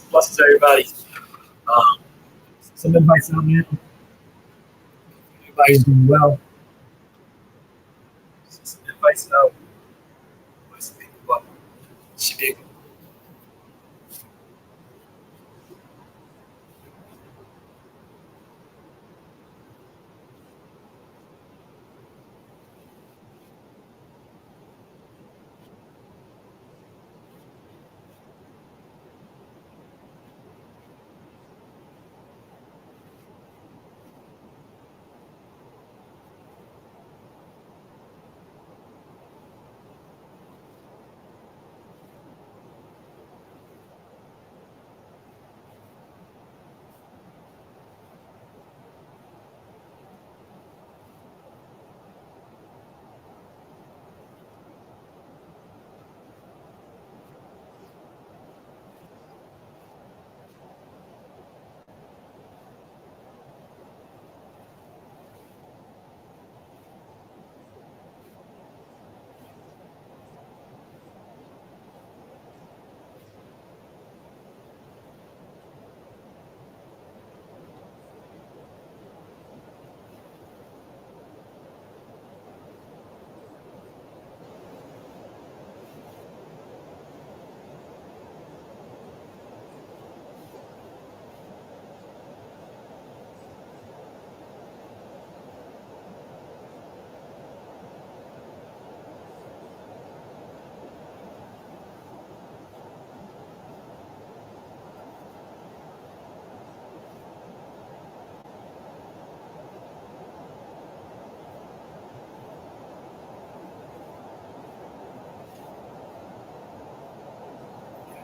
Blessings, everybody. Some advice out here. Everybody's doing well. Some advice out. Some people up. Should be able.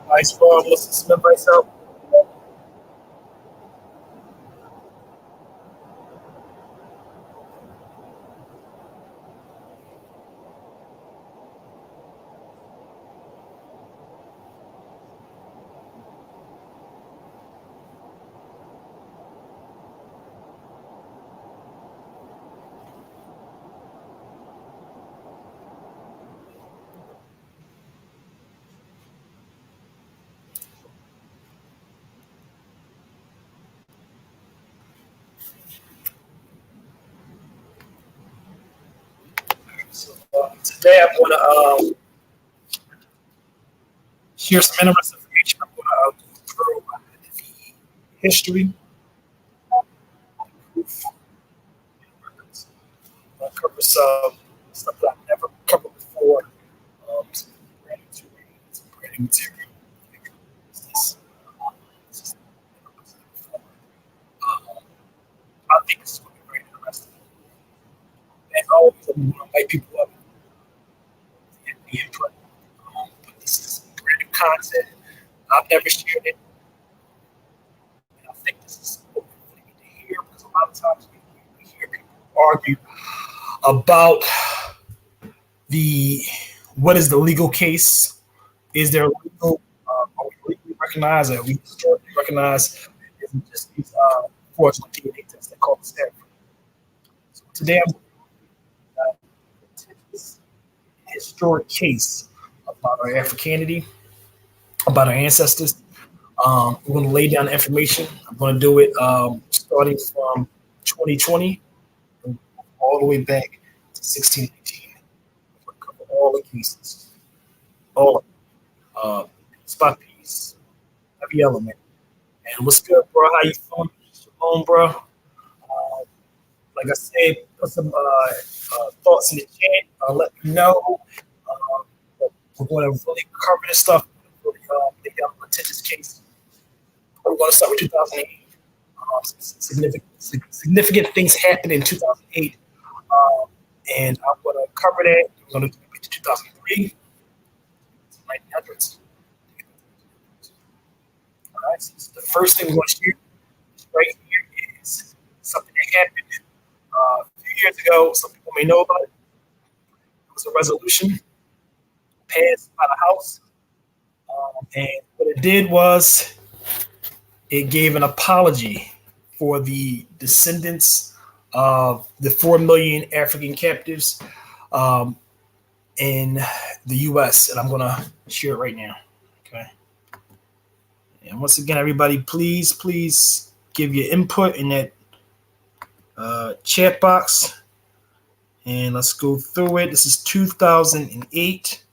Diaspora, listen, some advice out. So, today I'm going to share some interesting information. I'm going to go through the history, proof, and records. I'll cover some stuff that I've never covered before. Some brand new terrain, some brand new material. This, this is never presented before. I think this is going to be very interesting. And always want to invite people up and the input. But this is brand new content. I've never shared it. And I think this is what we really need to hear because a lot of times we hear people argue about the what is the legal case? Is there a legal? Are we legally recognized? Are we historically recognized? Is it just these fraudulent DNA tests that call us there? So today I'm this historic case about our Africanity, about our ancestors. We're going to lay down the information. I'm going to do it starting from 2020 all the way back to 1618. We're going to cover all the cases, all of them. Spot piece, heavy element. And what's good, bro? How you feeling? Shalom, bro. Like I said, put some thoughts in the chat. Let me know. We're going to really cover this stuff. Really lay down a litigious case. We're going to start with 2008. Significant things happened in 2008. And I'm going to cover that. We're going to go to 2003, 1900s. All right, so the first thing we're going to share right here is something that happened a few years ago. Some people may know about it. It was a resolution passed by the House. And what it did was it gave an apology for the descendants of the 4 million African captives in the U.S. And I'm going to share it right now. Okay. And once again, everybody, please give your input in that chat box. And let's go through it. This is 2008.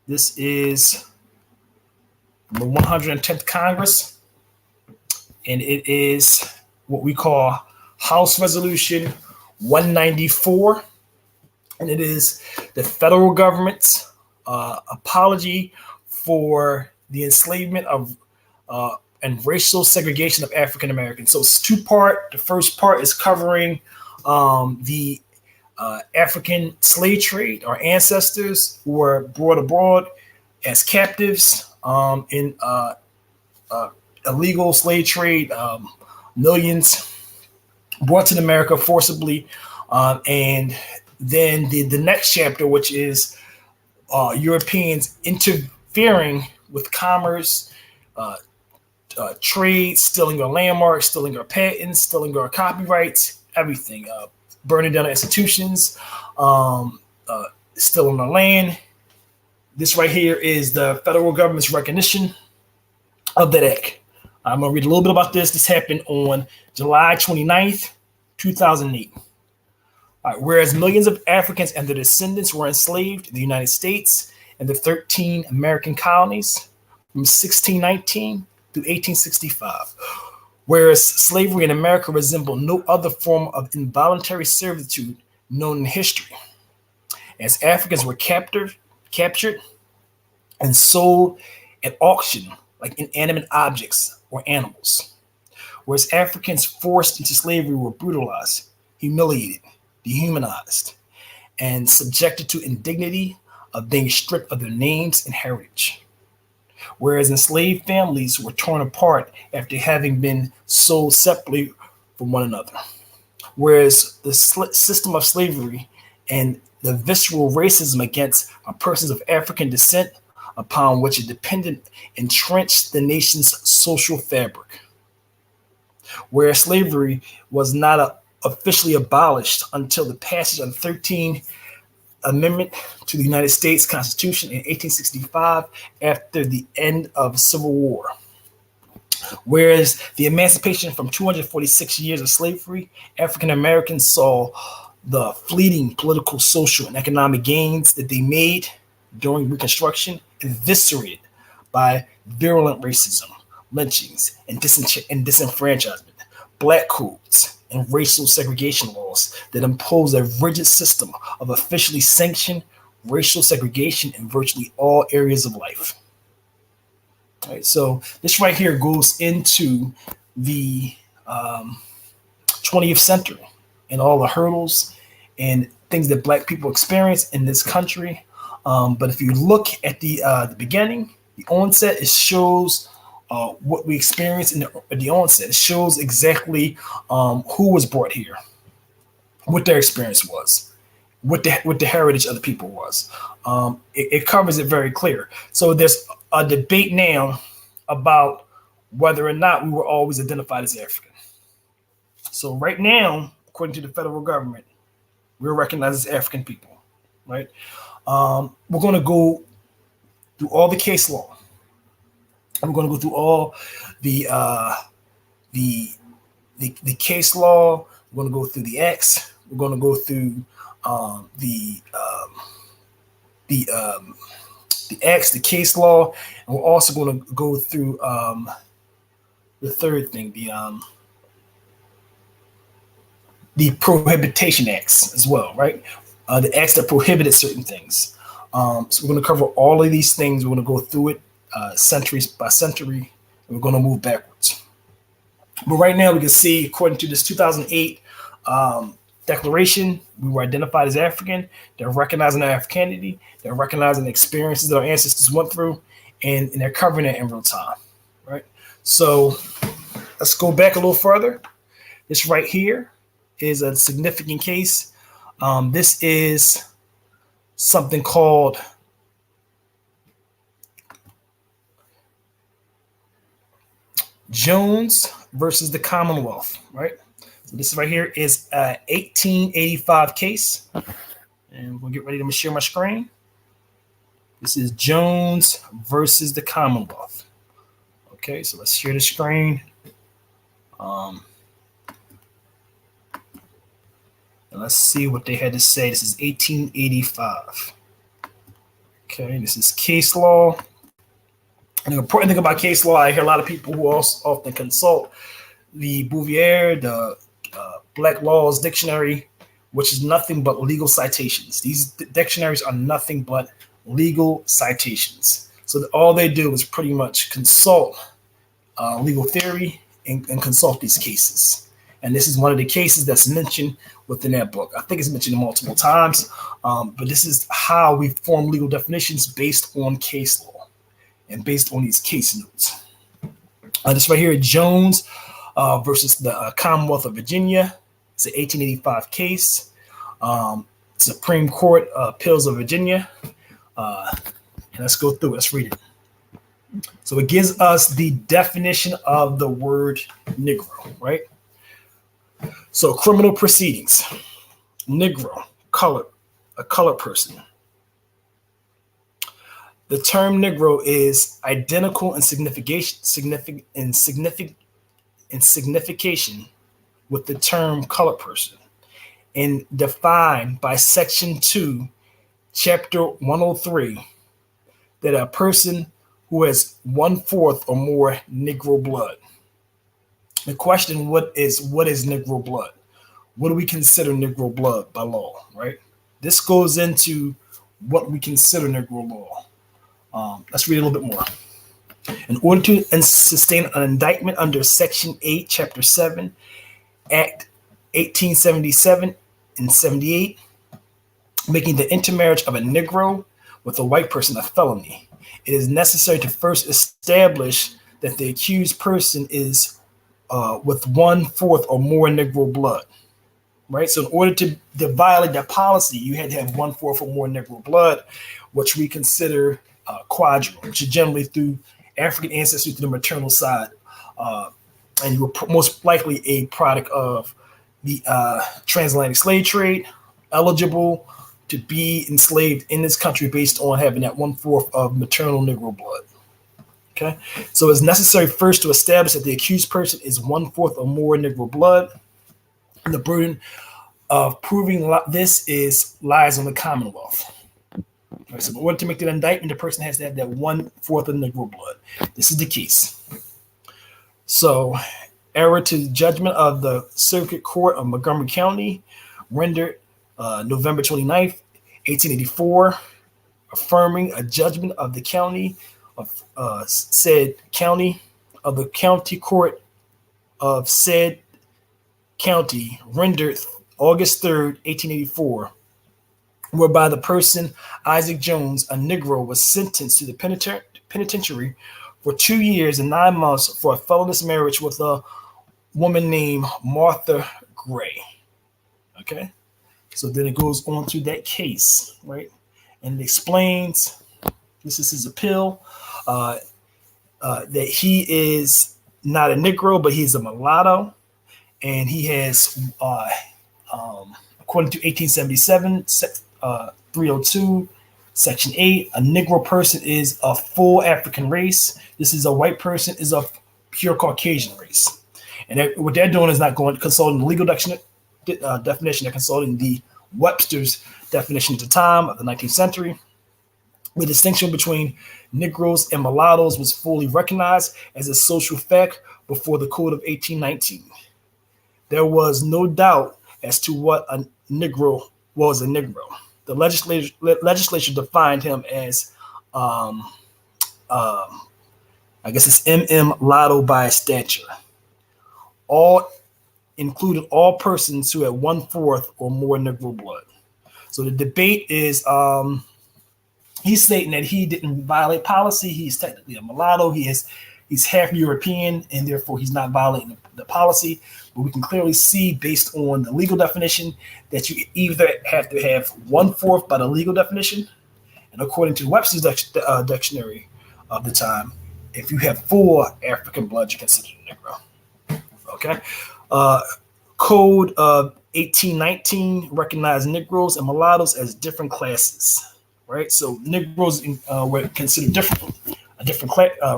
This is the 110th Congress. And it is what we call House Resolution 194. And it is the federal government's apology for the enslavement of and racial segregation of African Americans. So it's two-part. The first part is covering the African slave trade, our ancestors who were brought abroad as captives in illegal slave trade, millions brought to America forcibly. And then the next chapter, which is Europeans interfering with commerce, trade, stealing our landmarks, stealing our patents, stealing our copyrights, everything, burning down institutions, stealing our land. This right here is the federal government's recognition of that act. I'm going to read a little bit about this. This happened on July 29th, 2008. All right, whereas millions of Africans and their descendants were enslaved in the United States and the 13 American colonies from 1619 through 1865. Whereas slavery in America resembled no other form of involuntary servitude known in history, as Africans were captured and sold at auction like inanimate objects or animals. Whereas Africans forced into slavery were brutalized, humiliated, dehumanized, and subjected to indignity of being stripped of their names and heritage. Whereas enslaved families were torn apart after having been sold separately from one another. Whereas the system of slavery and the visceral racism against persons of African descent upon which it depended entrenched the nation's social fabric. Whereas slavery was not officially abolished until the passage of the 13th Amendment to the United States Constitution in 1865 after the end of the Civil War. Whereas the emancipation from 246 years of slavery, African Americans saw the fleeting political, social, and economic gains that they made during Reconstruction eviscerated by virulent racism, lynchings, and disenfranchisement, black codes, and racial segregation laws that impose a rigid system of officially sanctioned racial segregation in virtually all areas of life. All right, so this right here goes into the 20th century and all the hurdles and things that Black people experience in this country. But if you look at the beginning, the onset, it shows what we experienced in the onset. It shows exactly who was brought here, what their experience was, what the heritage of the people was. It covers it very clear. So there's a debate now about whether or not we were always identified as African. So right now, according to the federal government, we're recognized as African people, right? We're going to go through all the case law. I'm going to go through all the case law. We're going to go through the acts. We're going to go through the acts, the case law, and we're also going to go through the third thing, the prohibition acts as well, right? The acts that prohibited certain things. So we're going to cover all of these things. We're going to go through it century by century, and we're going to move backwards. But right now, we can see, according to this 2008 declaration, we were identified as African. They're recognizing our Africanity. They're recognizing the experiences that our ancestors went through, and they're covering it in real time, right? So let's go back a little further. This right here is a significant case. This is something called Jones versus the Commonwealth, right? So this right here is a 1885 case. And we'll get ready to share my screen. This is Jones versus the Commonwealth. Okay, so let's share the screen. And let's see what they had to say. This is 1885. Okay, this is case law. And the important thing about case law, I hear a lot of people who also often consult the Bouvier, the Black Laws Dictionary, which is nothing but legal citations. These dictionaries are nothing but legal citations. So all they do is pretty much consult legal theory and consult these cases. And this is one of the cases that's mentioned within that book. I think it's mentioned multiple times, but this is how we form legal definitions based on case law and based on these case notes. This right here, Jones versus the Commonwealth of Virginia. It's an 1885 case. Supreme Court Appeals of Virginia. And let's go through it. Let's read it. So it gives us the definition of the word Negro, right? So criminal proceedings, Negro, color, a colored person. The term Negro is identical in signification with the term colored person, and defined by Section 2, Chapter 103, that a person who has 1/4 or more Negro blood. The question, what is Negro blood? What do we consider Negro blood by law, right? This goes into what we consider Negro law. Let's read a little bit more. In order to sustain an indictment under Section 8, Chapter 7, Act 1877 and 78, making the intermarriage of a Negro with a white person a felony, it is necessary to first establish that the accused person is with 1/4 or more Negro blood, right? So in order to violate that policy, you had to have 1/4 or more Negro blood, which we consider quadroon, which is generally through African ancestry through the maternal side. And you were most likely a product of the transatlantic slave trade, eligible to be enslaved in this country based on having that 1/4 of maternal Negro blood. Okay, so it's necessary first to establish that the accused person is 1/4 or more Negro blood. And the burden of proving this lies on the Commonwealth. Right, so in order to make that indictment, the person has to have that 1/4 of Negro blood. This is the case. So, error to judgment of the Circuit Court of Montgomery County, rendered November 29th, 1884, affirming a judgment of the county of said county, of the county court of said county, rendered August 3rd, 1884, whereby the person, Isaac Jones, a Negro, was sentenced to the penitentiary for 2 years and 9 months for a felonious marriage with a woman named Martha Gray. Okay, so then it goes on to that case, right? And it explains, this is his appeal, that he is not a Negro, but he's a mulatto. And he has, according to 1877, 302, Section 8, a Negro person is a full African race. This is a white person is a pure Caucasian race. And what they're doing is not consulting the legal definition. They're consulting the Webster's definition at the time of the 19th century. The distinction between Negroes and mulattoes was fully recognized as a social fact before the Code of 1819. There was no doubt as to what a Negro was a Negro. The legislature defined him as, I guess it's M.M. Lotto by stature. All included all persons who had 1/4 or more Negro blood. So the debate is, he's stating that he didn't violate policy. He's technically a mulatto. He's half European, and therefore he's not violating the policy. But we can clearly see, based on the legal definition, that you either have to have 1/4 by the legal definition, and according to Webster's dictionary of the time, if you have 4 African blood, you're considered a Negro. Okay. Code of 1819 recognized Negroes and mulattoes as different classes. Right. So Negroes were considered a different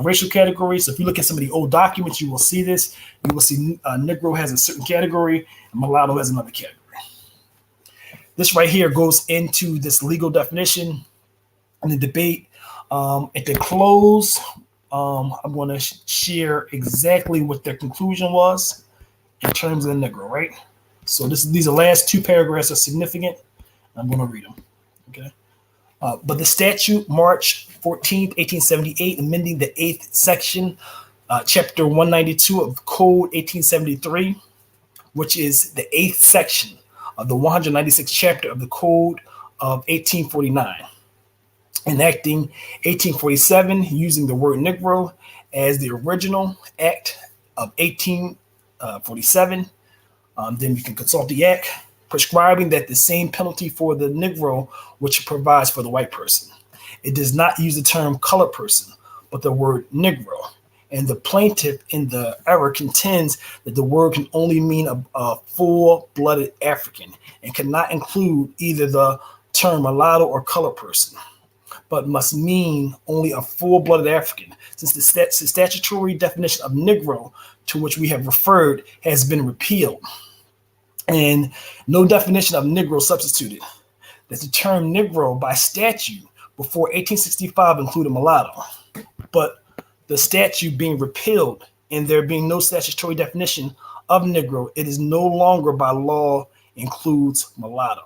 racial categories. So if you look at some of the old documents, you will see this. You will see Negro has a certain category, and mulatto has another category. This right here goes into this legal definition and the debate. At the close, I'm going to share exactly what their conclusion was in terms of the Negro, right? So these are last two paragraphs are significant. I'm going to read them, okay? But the statute, March 14th, 1878, amending the 8th section, chapter 192 of Code 1873, which is the 8th section of the 196th chapter of the Code of 1849. Enacting 1847, using the word Negro as the original act of 1847. Then you can consult the act, prescribing that the same penalty for the Negro which provides for the white person. It does not use the term colored person, but the word Negro. And the plaintiff in the error contends that the word can only mean a full-blooded African and cannot include either the term mulatto or colored person, but must mean only a full-blooded African, since the statutory definition of Negro to which we have referred has been repealed, and no definition of Negro substituted. That the term Negro by statute before 1865 included mulatto, but the statute being repealed and there being no statutory definition of Negro, it is no longer by law includes mulatto.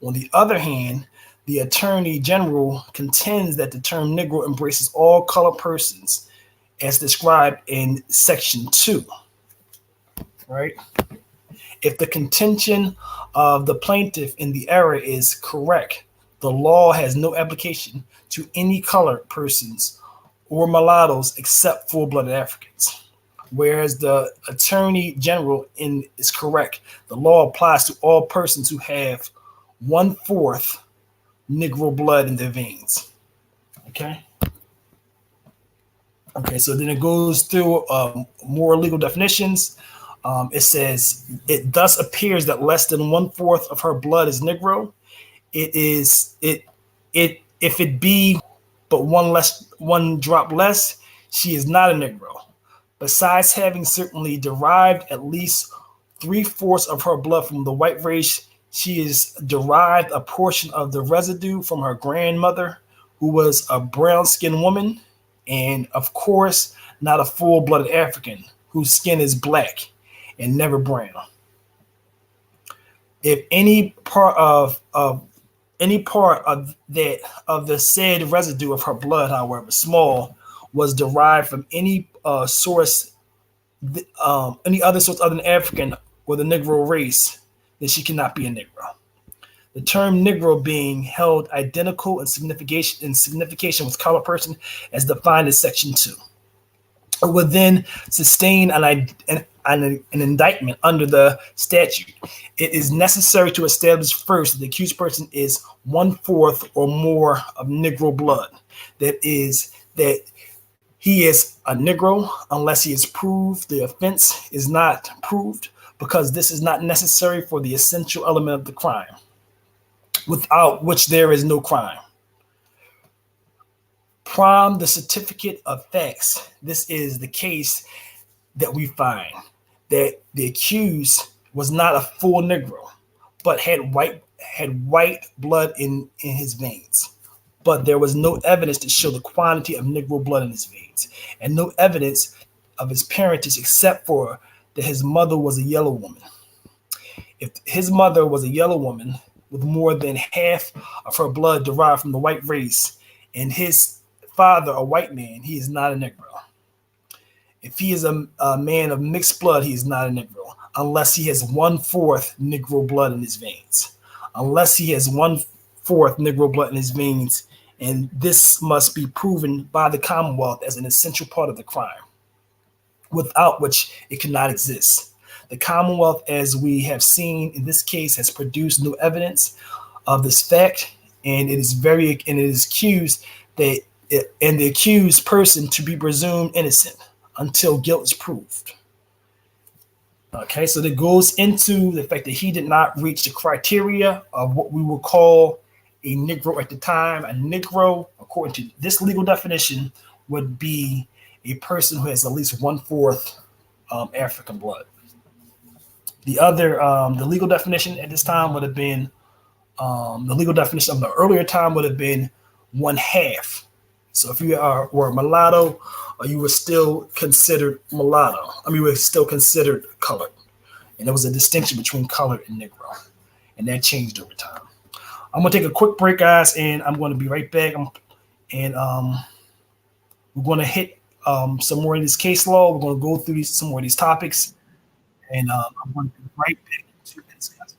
On the other hand, the Attorney General contends that the term Negro embraces all colored persons as described in Section 2, right? If the contention of the plaintiff in the error is correct, the law has no application to any colored persons or mulattoes except full-blooded Africans. Whereas the Attorney General is correct, the law applies to all persons who have 1/4 Negro blood in their veins. Okay, so then it goes through more legal definitions. It says, it thus appears that less than 1/4 of her blood is Negro. If it be but one drop less, she is not a Negro. Besides having certainly derived at least 3/4 of her blood from the white race, she has derived a portion of the residue from her grandmother, who was a brown-skinned woman, and of course, not a full-blooded African, whose skin is black and never brown. If any part of the said residue of her blood, however small, was derived from any source, any other source other than African or the Negro race, then she cannot be a Negro. The term Negro being held identical in signification with colored person as defined in Section 2. It would then sustain an indictment under the statute. It is necessary to establish first that the accused person is 1/4 or more of Negro blood. That is, that he is a Negro unless he is proved the offense is not proved, because this is not necessary for the essential element of the crime, without which there is no crime. Prom the certificate of facts. This is the case that we find that the accused was not a full Negro, but had white blood in his veins. But there was no evidence to show the quantity of Negro blood in his veins, and no evidence of his parentage except for that his mother was a yellow woman. If his mother was a yellow woman with more than half of her blood derived from the white race, and his father a white man, he is not a Negro. If he is a man of mixed blood, he is not a Negro, unless he has 1/4 Negro blood in his veins. Unless he has 1/4 Negro blood in his veins, and this must be proven by the Commonwealth as an essential part of the crime, without which it cannot exist. The Commonwealth, as we have seen in this case, has produced no evidence of this fact, and it is accused that and the accused person to be presumed innocent until guilt is proved. Okay, so that goes into the fact that he did not reach the criteria of what we would call a Negro at the time. A Negro, according to this legal definition, would be a person who has at least one fourth African blood. The legal definition at this time would have been the legal definition of the earlier time would have been one half. So if you were a mulatto, you were still considered mulatto. I mean, you were still considered colored, and there was a distinction between colored and Negro, and that changed over time. I'm gonna take a quick break, guys, and I'm going to be right back. And we're going to hit some more of this case law. We're going to go through some more of these topics, and I'm going to be right back in 2 minutes, guys.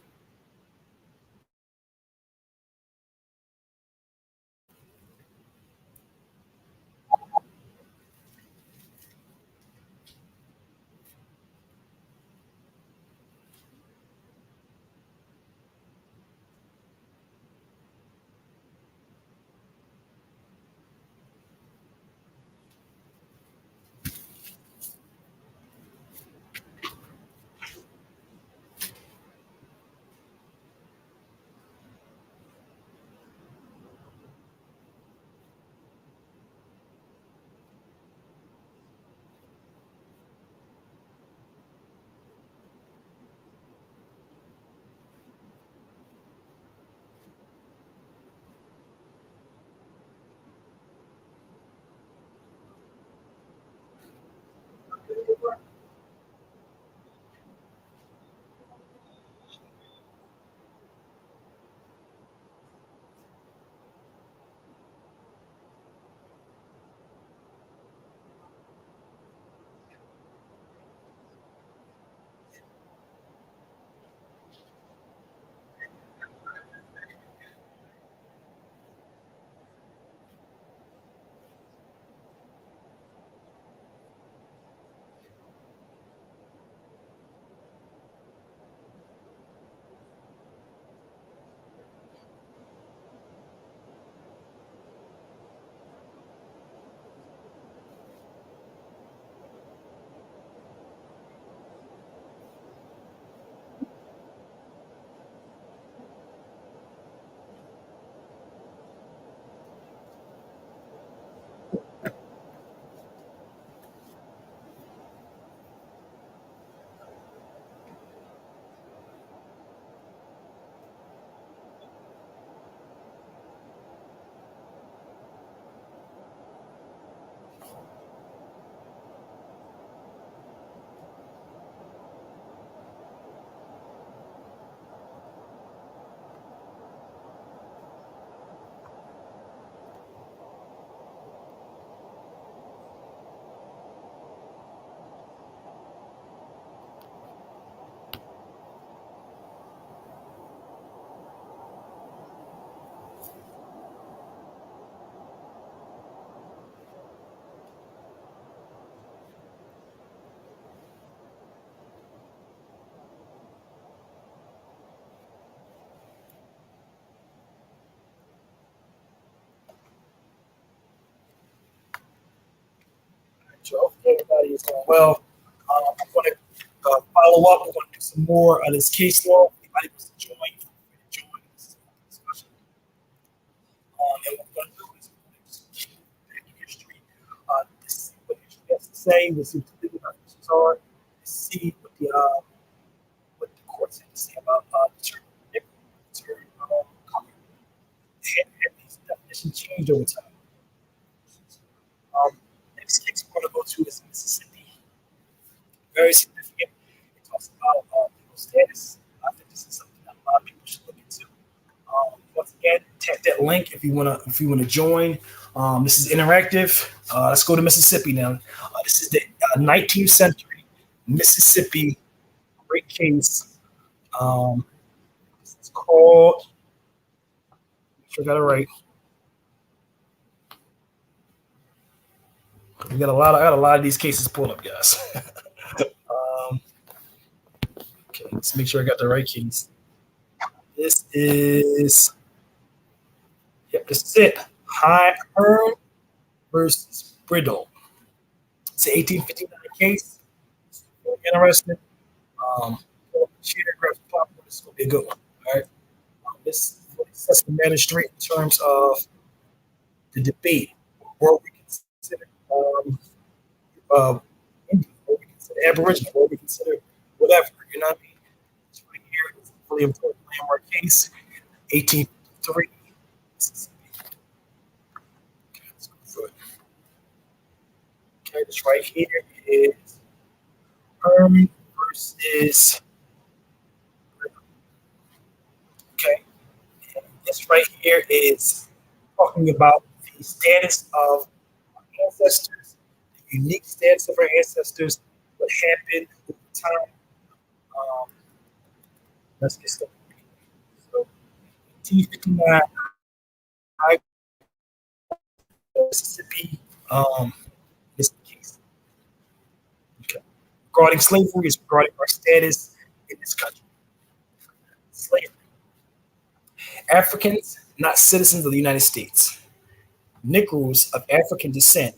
So hopefully everybody is doing well. I'm going to follow up. We're going to do some more of this case law. If anybody wants to join this discussion. And what we're going to do is back in history. To see what history has to say. We'll see what the legal definitions are. To see what the courts have to say about the term Negro, the term color. Have these definitions changed over time? Next case we're going to go to is Mississippi. Very significant. It talks about legal status. I think this is something that a lot of people should look into. Once again, tap that link if you wanna join. This is interactive. Let's go to Mississippi now. This is the 19th century Mississippi great case. It's called. Make sure I got it right. I got a lot of these cases pulled up, guys. Okay, let's make sure I got the right case. This is, yep, this is it. High Hearn versus Brittle. It's an 1859 case. It's really interesting. Um, Cheater grabs popcorn. This is gonna be a good one. All right. This sets the matter straight in terms of the debate. What we consider um, uh, Indian, what we consider Aboriginal, what we consider whatever. You know what I mean? This right here is a really important landmark case, 1853. Mississippi. Okay, let's go through it. Okay, this right here is Herman versus. Okay, and this right here is talking about the status of our ancestors, the unique status of our ancestors, what happened over time. Um, let's get started. So, 1859, I Mississippi. This is the case. Okay. Regarding slavery is regarding our status in this country. Slavery. Africans, not citizens of the United States. Negroes of African descent,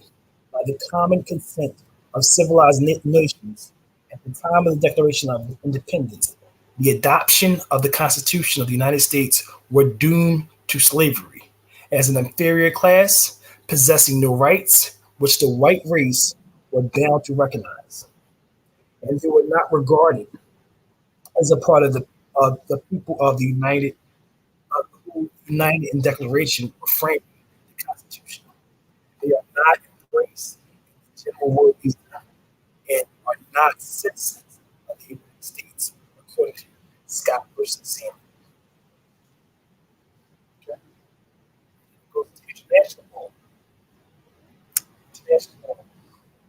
by the common consent of civilized nations, at the time of the Declaration of Independence, the adoption of the Constitution of the United States, were doomed to slavery as an inferior class possessing no rights which the white race were bound to recognize. And they were not regarded as a part of the people of the who united in declaration or framing the Constitution. They are not embraced in the general world either, and are not citizens of the United States, according to Scott versus Sam. Okay? Goes to international law. International law.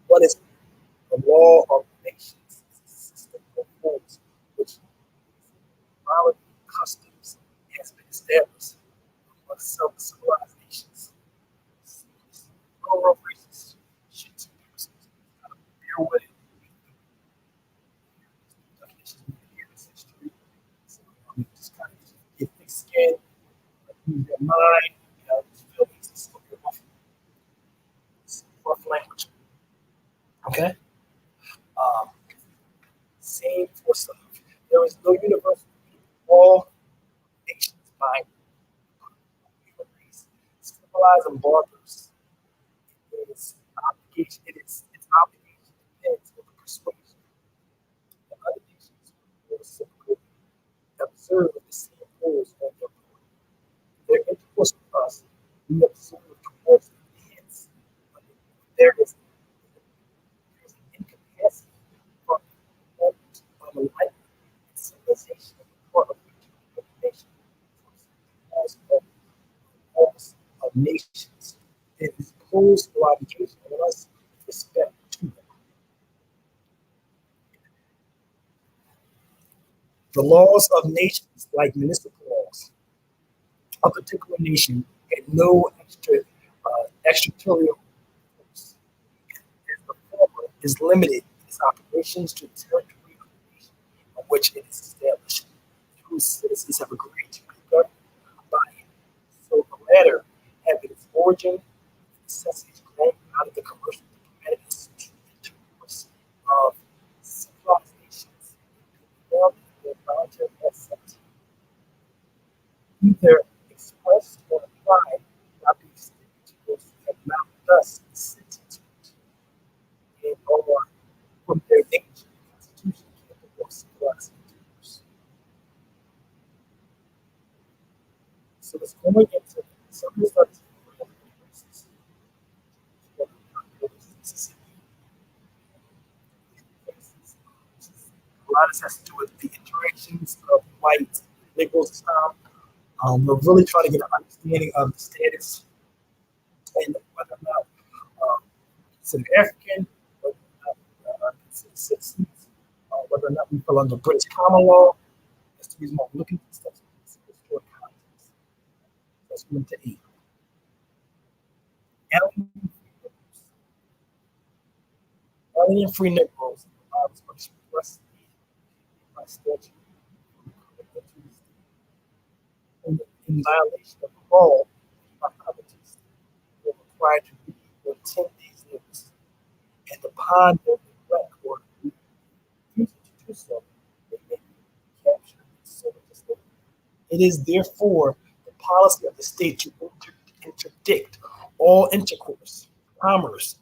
What is the law of nations? It's a system of rules which morality, customs has been established among some civilized nations. No real racist shit. Bear with it. So, just kind of get thick skin, use your mind, just feel these is rough language. Okay? Um, same for some. There is no universal all nations mind human race. Civilized and barbarous. It is obligation, its obligation depends on the persuasion of other nations who reciprocally observe the same rules on their part. Their intercourse with us, we observe towards them. Hence, there is there's an incapacity for like civilization or of nation as of nations. It is imposed no obligation on us with respect to them. The laws of nations, like municipal laws, a particular nation had no extraterritorial force. As the former is limited in its operations to the territory of the nation on which it is established, whose citizens have agreed to be governed by it. So the latter, having its origin and necessities grown out of the commercial diplomatic intercourse of civilized nations, formed their voluntary assent, either expressed or implied, not be extended to those who have not thus consented to it, and or from their nature, the Constitution capable of civilized intercourse. So it's going into some of the studies for races. A lot of this has to do with the interactions of white liberals. We're really trying to get an understanding of the status and whether or not considered African, whether or not considered citizens, whether or not we fall under British common law. That's the reason why we're looking at this stuff. Historic context. Let's go into 8. Alien Alien free Negroes was expressly by statute in violation of the law by covetous. They were required to leave on 10 days' notice, and upon their neglect or refusal to do so, they may be captured and sold as slaves. It is therefore the policy of the state to interdict all intercourse, commerce,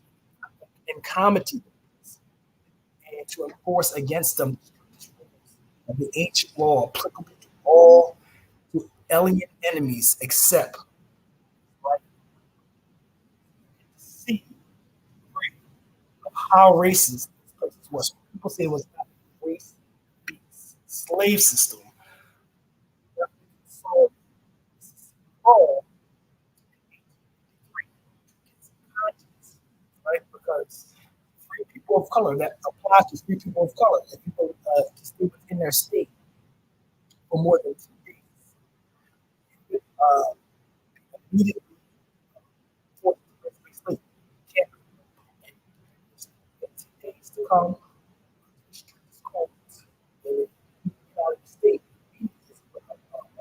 in comity and to enforce against them of the ancient law applicable to all to alien enemies except right, see of how racist this place was. People say it was not a race-based slave system. So, all right? Because free people of color, that applies to free people of color. If people stay within their state for more than 2 days, uh, immediately forced to sleep. Can't in days to come, it's cold. And out of the state, is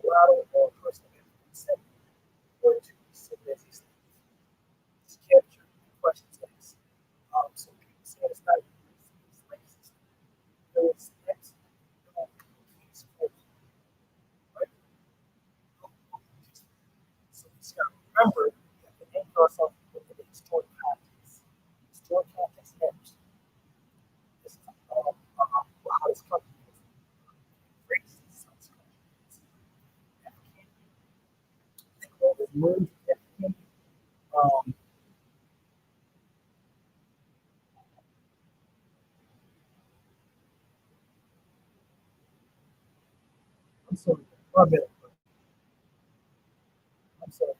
allowed or a person to consent or to sit as a slave. It's captured questions asked. So people say it's not a slave system. So it's next. Right? So we just got to remember we have to anchor ourselves within the historic context. Historic context matters. This, how this country is racist, how this country is African, Negro is merged with African. Um, I'm sorry, my bad. I'm sorry.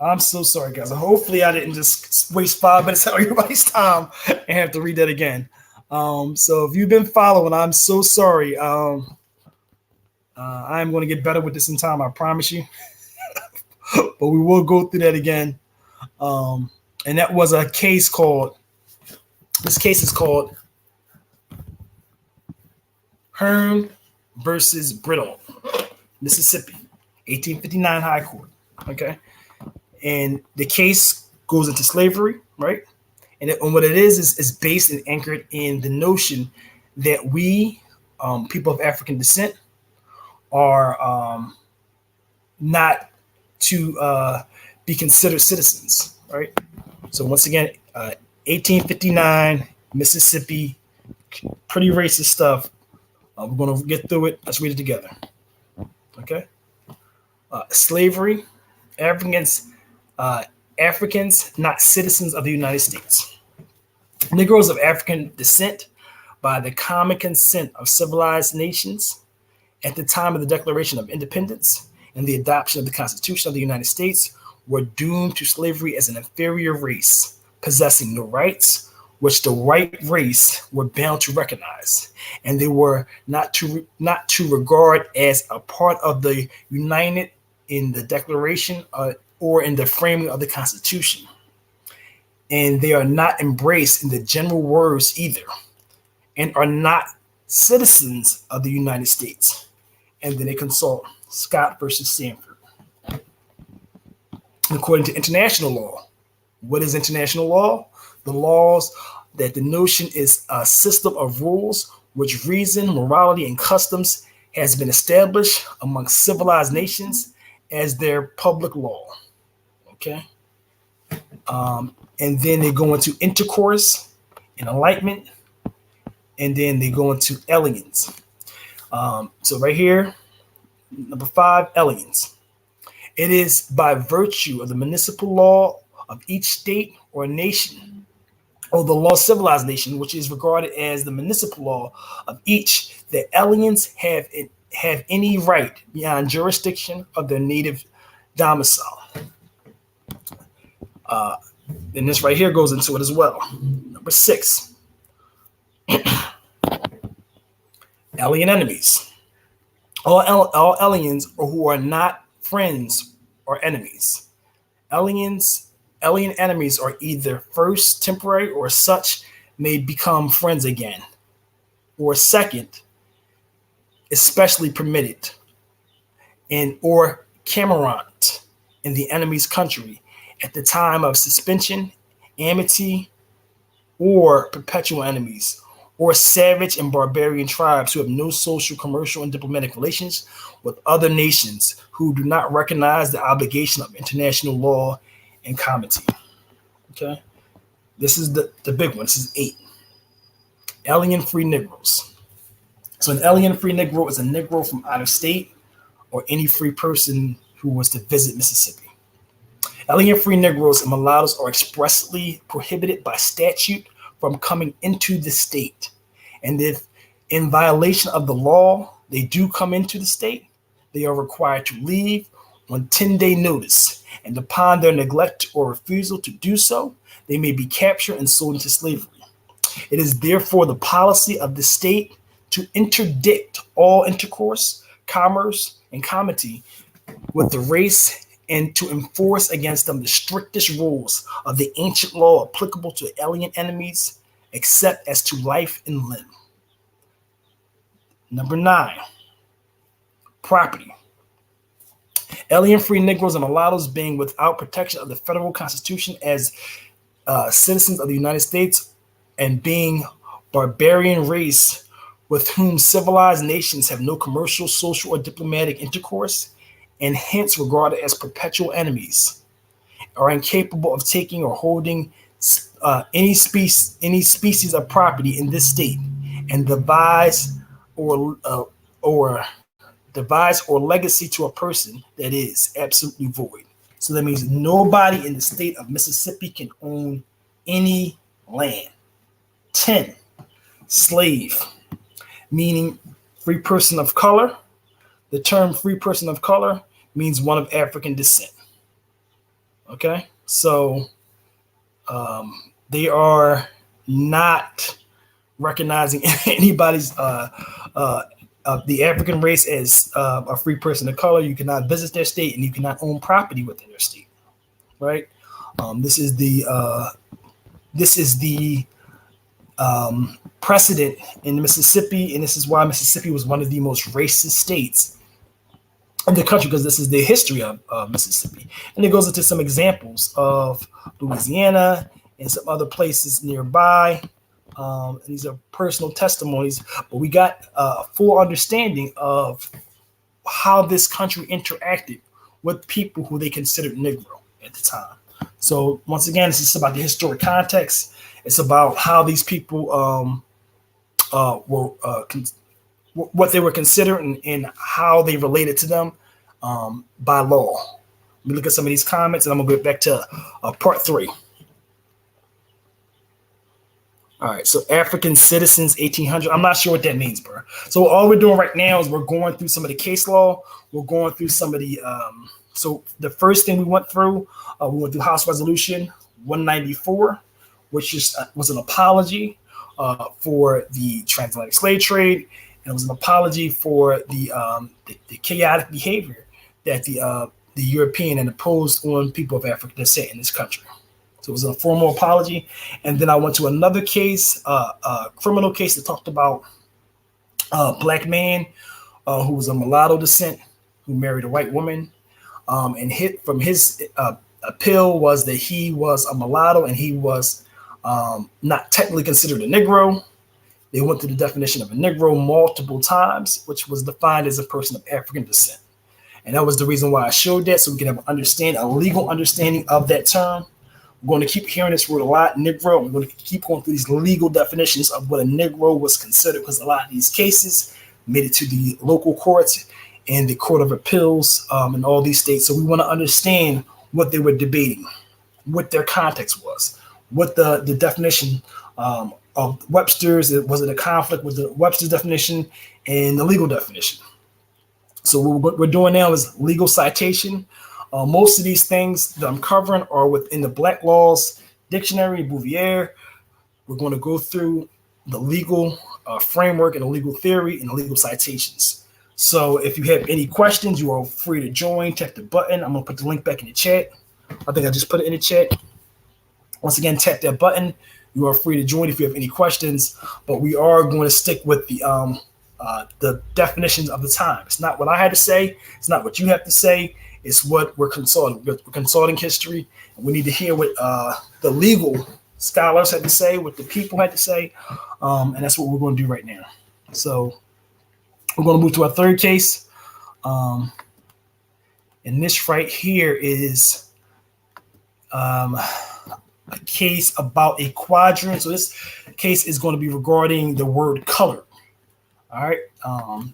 I'm so sorry, guys. Hopefully, I didn't just waste 5 minutes of everybody's time and have to read that again. So, if you've been following, I'm so sorry. I'm going to get better with this in time, I promise you. But we will go through that again. Um, and that was a case called, this case is called Hearn versus Brittle, Mississippi, 1859 High Court. Okay. And the case goes into slavery, right? And what it is based and anchored in the notion that we, people of African descent, are not to be considered citizens, right? So once again, 1859, Mississippi, pretty racist stuff. We're going to get through it. Let's read it together. Okay. Slavery, Africans, uh, Africans, not citizens of the United States. Negroes of African descent, by the common consent of civilized nations at the time of the Declaration of Independence and the adoption of the Constitution of the United States, were doomed to slavery as an inferior race, possessing no rights which the white race were bound to recognize, and they were not to regard as a part of the United in the Declaration or in the framing of the Constitution. And they are not embraced in the general words either, and are not citizens of the United States. And then they consult Scott versus Sanford. According to international law, what is international law? The laws that the notion is a system of rules which reason, morality, and customs has been established among civilized nations as their public law. Okay. And then they go into intercourse and enlightenment, and then they go into aliens. So right here, number 5, aliens. It is by virtue of the municipal law of each state or nation, or the law of civilized nation, which is regarded as the municipal law of each, that aliens have any right beyond jurisdiction of their native domicile. And this right here goes into it as well. Number 6, alien enemies. All aliens who are not friends or enemies. Alien enemies are either first temporary or such may become friends again, or second, especially permitted, and or camerant in the enemy's country at the time of suspension, amity, or perpetual enemies, or savage and barbarian tribes who have no social, commercial, and diplomatic relations with other nations who do not recognize the obligation of international law and comity. Okay, this is the big one. This is 8. Alien free Negroes. So an alien free Negro is a Negro from out of state or any free person who was to visit Mississippi. Alien free Negroes and mulattoes are expressly prohibited by statute from coming into the state. And if in violation of the law, they do come into the state, they are required to leave on 10-day notice. And upon their neglect or refusal to do so, they may be captured and sold into slavery. It is therefore the policy of the state to interdict all intercourse, commerce, and comity with the race and to enforce against them the strictest rules of the ancient law applicable to alien enemies, except as to life and limb. Number 9, property. Alien free Negroes and mulattoes being without protection of the federal constitution as citizens of the United States and being barbarian race with whom civilized nations have no commercial, social, or diplomatic intercourse, and hence regarded as perpetual enemies, are incapable of taking or holding any species of property in this state, and devise or legacy to a person that is absolutely void. So that means nobody in the state of Mississippi can own any land. 10, slave, meaning free person of color. The term free person of color means one of African descent. Okay, so they are not recognizing anybody's the African race as a free person of color. You cannot visit their state and you cannot own property within their state, right? This is the precedent in Mississippi, and this is why Mississippi was one of the most racist states in the country, because this is the history of Mississippi. And it goes into some examples of Louisiana and some other places nearby. And these are personal testimonies, but we got a full understanding of how this country interacted with people who they considered Negro at the time. So once again, this is about the historic context. It's about how these people what they were considered and how they related to them by law. Let me look at some of these comments, and I'm gonna get back to part 3. All right, so African citizens, 1800. I'm not sure what that means, bro. So all we're doing right now is we're going through some of the case law. We're going through some of the. So the first thing we went through House Resolution 194, which was an apology for the transatlantic slave trade, and it was an apology for the chaotic behavior that the European and imposed on people of African descent in this country. So it was a formal apology. And then I went to another case, a criminal case that talked about a black man who was a mulatto descent who married a white woman. And his appeal was that he was a mulatto and he was not technically considered a Negro. They went through the definition of a Negro multiple times, which was defined as a person of African descent. And that was the reason why I showed that, so we can have a legal understanding of that term. We're going to keep hearing this word a lot, Negro. We're going to keep going through these legal definitions of what a Negro was considered, because a lot of these cases made it to the local courts and the Court of Appeals in all these states. So we want to understand what they were debating, what their context was, what the definition of Webster's, was it a conflict with the Webster's definition and the legal definition. So what we're doing now is legal citation. Most of these things that I'm covering are within the Black Laws Dictionary, Bouvier. We're going to go through the legal framework and the legal theory and the legal citations. So if you have any questions, you are free to join. Tap the button. I'm going to put the link back in the chat. I think I just put it in the chat. Once again, tap that button. You are free to join if you have any questions. But we are going to stick with the definitions of the time. It's not what I had to say. It's not what you have to say. It's what we're consulting. We're consulting history, and we need to hear what the legal scholars had to say, what the people had to say, and that's what we're going to do right now. So we're going to move to our third case. And this right here is a case about a quadrant. So this case is going to be regarding the word color. All right. I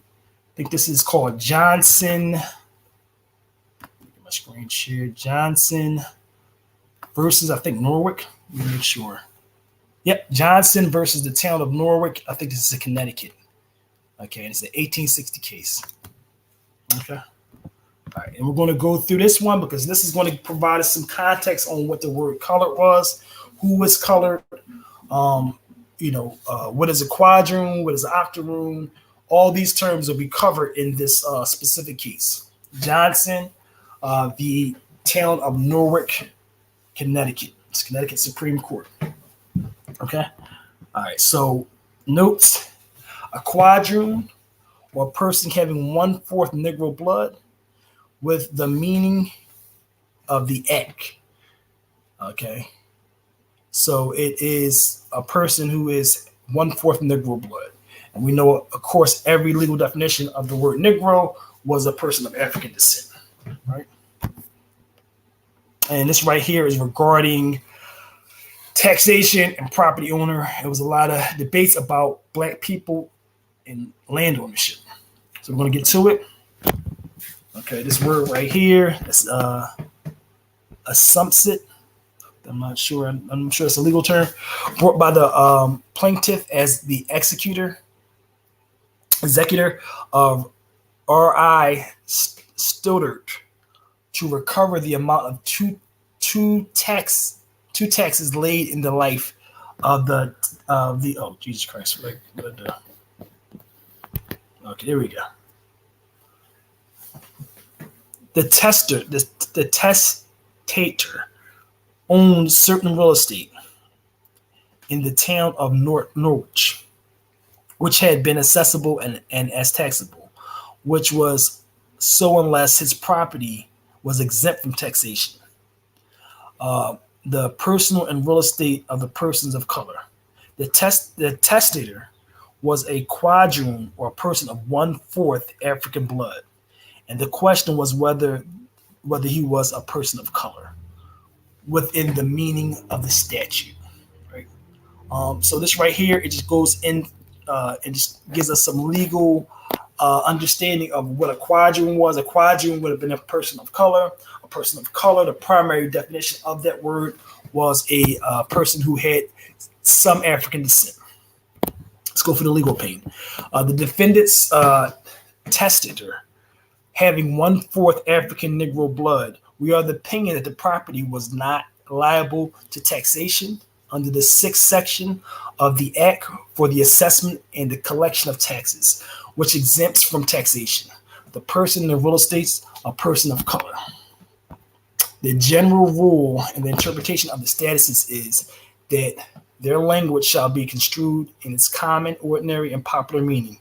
think this is called Johnson. Get my screen shared. Johnson versus, I think, Norwich. Let me make sure. Yep, Johnson versus the town of Norwich. I think this is in Connecticut. Okay, and it's an 1860 case. Okay. All right, and we're going to go through this one because this is going to provide us some context on what the word color was, who was colored, what is a quadroon, what is an octoroon. All these terms will be covered in this specific case. Johnson, the town of Norwich, Connecticut. It's Connecticut Supreme Court. Okay. All right. So notes: a quadroon, or a person having 1/4 Negro blood, with the meaning of the act. Okay. So it is a person who is 1/4 Negro blood. And we know, of course, every legal definition of the word Negro was a person of African descent. Right. And this right here is regarding taxation and property owner. There was a lot of debates about Black people and land ownership. So we're going to get to it. Okay, this word right here is assumpsit. I'm not sure. I'm sure it's a legal term. Brought by the plaintiff as the executor of R.I. Stoddard to recover the amount of two taxes laid in the life of the oh, Jesus Christ. Okay, there we go. The testator owned certain real estate in the town of Norwich, which had been accessible and as taxable, which was so unless his property was exempt from taxation. The personal and real estate of the persons of color. The testator was a quadroon, or a person of 1/4 African blood, and the question was whether he was a person of color within the meaning of the statute. Right. So this right here, it just goes in. It just gives us some legal understanding of what a quadroon was. A quadroon would have been a person of color. A person of color, the primary definition of that word was a person who had some African descent. Let's go for the legal pane. The defendant's testator having 1/4 African Negro blood, we are the opinion that the property was not liable to taxation under the 6th section of the Act for the assessment and the collection of taxes, which exempts from taxation the person in the real estates a person of color. The general rule and the interpretation of the statuses is that their language shall be construed in its common, ordinary, and popular meaning,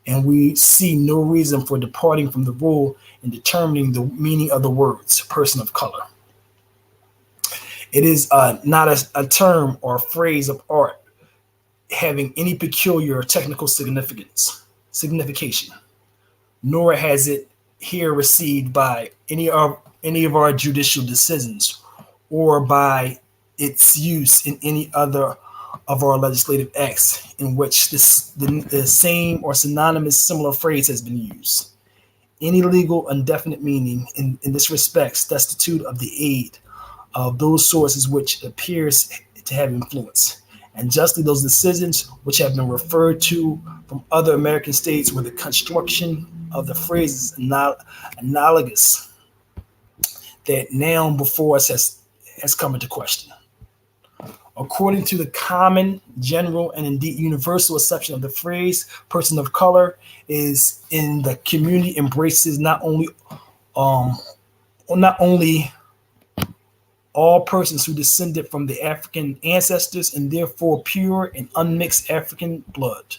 and we see no reason for departing from the rule in determining the meaning of the words person of color. It is not a term or a phrase of art having any peculiar or technical signification, nor has it here received by any of our judicial decisions or by its use in any other of our legislative acts in which the same or synonymous similar phrase has been used. Any legal indefinite meaning in this respect destitute of the aid of those sources which appears to have influence, and justly those decisions which have been referred to from other American states where the construction of the phrases analogous that now before us has come into question. According to the common, general, and indeed universal acceptation of the phrase person of color is in the community embraces not only all persons who descended from the African ancestors and therefore pure and unmixed African blood,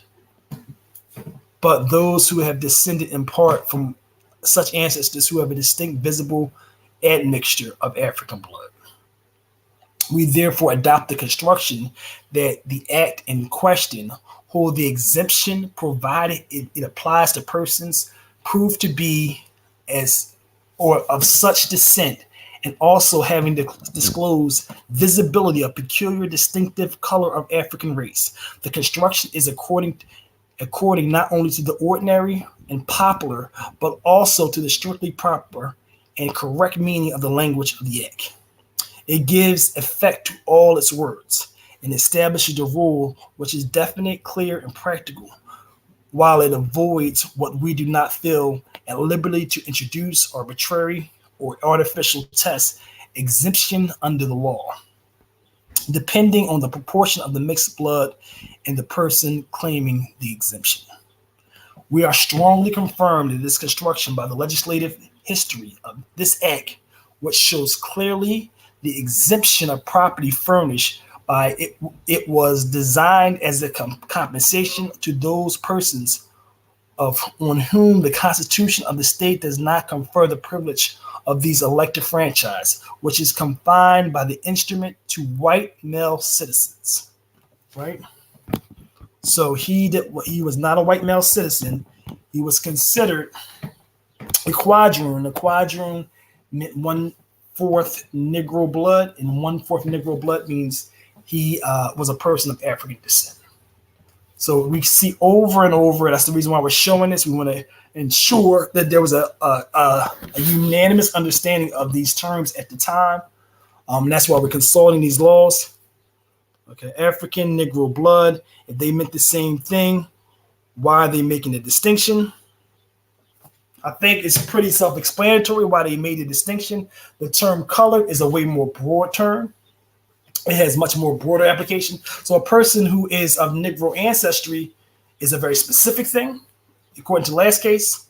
but those who have descended in part from such ancestors who have a distinct visible admixture of African blood. We therefore adopt the construction that the act in question hold the exemption provided it applies to persons proved to be as or of such descent and also having to disclose visibility of peculiar distinctive color of African race. The construction is according not only to the ordinary and popular, but also to the strictly proper and correct meaning of the language of the act. It gives effect to all its words and establishes a rule which is definite, clear, and practical, while it avoids what we do not feel at liberty to introduce arbitrary or artificial tests exemption under the law, depending on the proportion of the mixed blood in the person claiming the exemption. We are strongly confirmed in this construction by the legislative history of this act, which shows clearly the exemption of property furnished by it. It was designed as a compensation to those persons on whom the Constitution of the state does not confer the privilege of these elective franchise, which is confined by the instrument to white male citizens. Right? So he was not a white male citizen. He was considered a quadroon. A quadroon meant 1/4 Negro blood, and 1/4 Negro blood means he was a person of African descent. So we see over and over. That's the reason why we're showing this. We want to ensure that there was a unanimous understanding of these terms at the time. That's why we're consulting these laws. Okay, African, Negro blood. If they meant the same thing, why are they making a distinction? I think it's pretty self-explanatory why they made a distinction. The term color is a way more broad term. It has much more broader application. So a person who is of Negro ancestry is a very specific thing. According to the last case,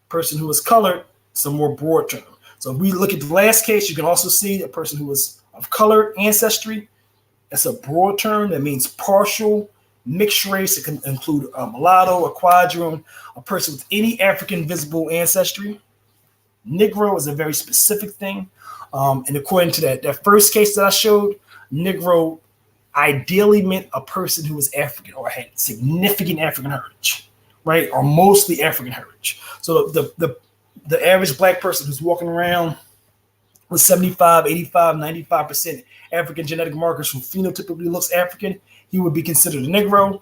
person who is colored is a more broad term. So if we look at the last case, you can also see a person who was of colored ancestry. That's a broad term. That means partial, mixed race. It can include a mulatto, a quadroon, a person with any African visible ancestry. Negro is a very specific thing. And according to that first case that I showed, Negro ideally meant a person who was African or had significant African heritage, right? Or mostly African heritage. So the average black person who's walking around with 75, 85, 95% African genetic markers who phenotypically looks African, he would be considered a Negro.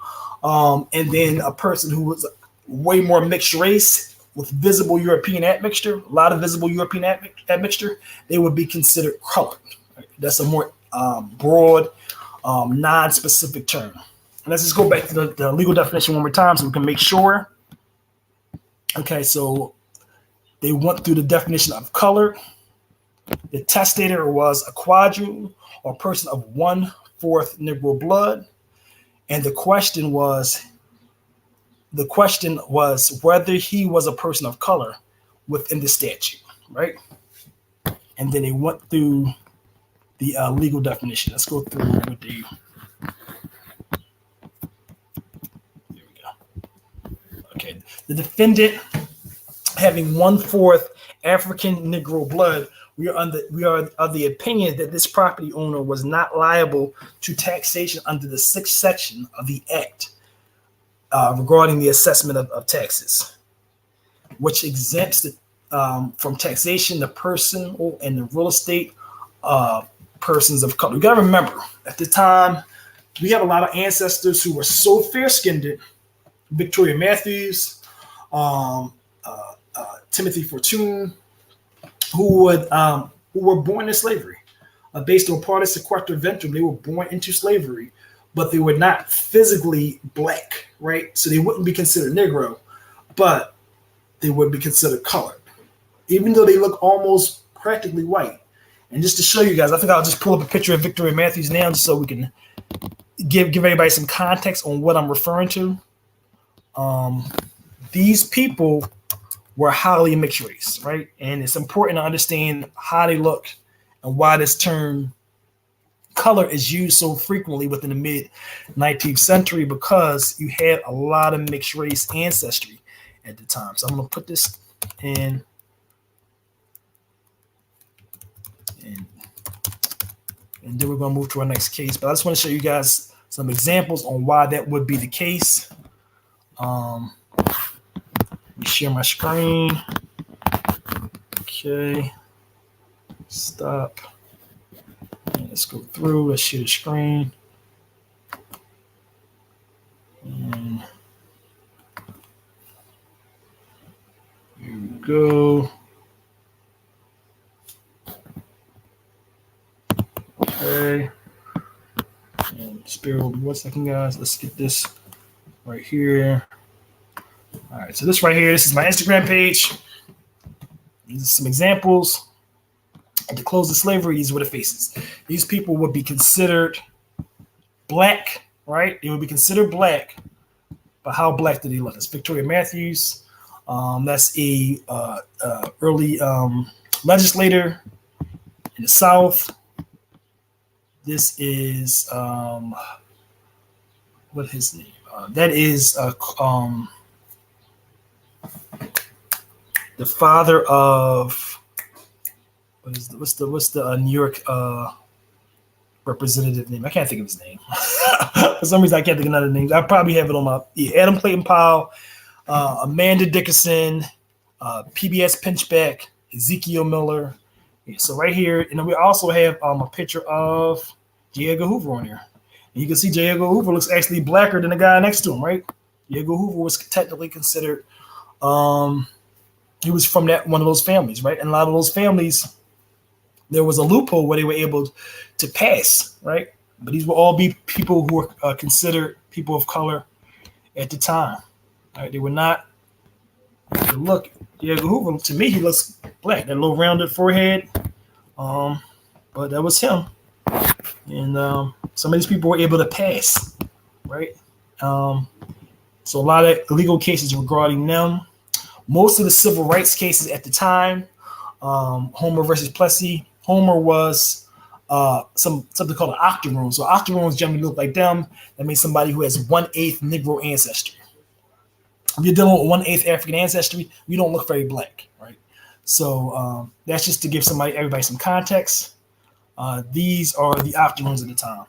And then a person who was way more mixed race with visible European admixture, a lot of visible European admixture, they would be considered colored. Right? That's a more broad, non-specific term. And let's just go back to the legal definition one more time so we can make sure. Okay, so they went through the definition of color. The testator was a quadroon or person of 1/4 Negro blood. And the question was whether he was a person of color within the statute, right? And then they went through the legal definition. Let's go through with the. There we go. Okay, the defendant having 1/4 African Negro blood, we are of the opinion that this property owner was not liable to taxation under the 6th section of the Act regarding the assessment of taxes, which exempts from taxation the person and the real estate persons of color. You got to remember, at the time, we have a lot of ancestors who were so fair-skinned. Victoria Matthews, Timothy Fortune, who were born in slavery. Based on Partis Sequester Ventrum, they were born into slavery, but they were not physically black, right? So they wouldn't be considered Negro, but they would be considered colored, even though they look almost practically white. And just to show you guys, I think I'll just pull up a picture of Victoria Matthews now just so we can give everybody some context on what I'm referring to. These people were highly mixed race, right? And it's important to understand how they look and why this term color is used so frequently within the mid-19th century, because you had a lot of mixed race ancestry at the time. So I'm going to put this in. And and then we're going to move to our next case. But I just want to show you guys some examples on why that would be the case. Let me share my screen. Okay. Stop. And let's go through. Let's share the screen. And here we go. Okay. And spare with me 1 second, guys. Let's get this right here. All right. So this right here, this is my Instagram page. These are some examples. At the close of slavery, these were the faces. These people would be considered black, right? They would be considered black, but how black did they look? That's Victoria Matthews. That's a early legislator in the South. This is what his name? That is the father of what's the New York representative name? I can't think of his name. For some reason, I can't think of another name. I probably have it on my Adam Clayton Powell, Amanda Dickerson, PBS Pinchback, Ezekiel Miller. Yeah, so right here, and then we also have a picture of J. Edgar Hoover on here. And you can see J. Edgar Hoover looks actually blacker than the guy next to him, right? J. Edgar Hoover was technically considered. He was from one of those families, right? And a lot of those families, there was a loophole where they were able to pass, right? But these will all be people who were considered people of color at the time. Right? They were not. Look, J. Edgar Hoover, to me, he looks black. That little rounded forehead. But that was him. And some of these people were able to pass, right? So a lot of legal cases regarding them. Most of the civil rights cases at the time, Homer versus Plessy. Homer was something called an octoroon. So octoroons generally look like them. That means somebody who has 1/8 Negro ancestry. If you're dealing with 1/8 African ancestry, you don't look very black, right? So that's just to give everybody some context. These are the octoroons at the time.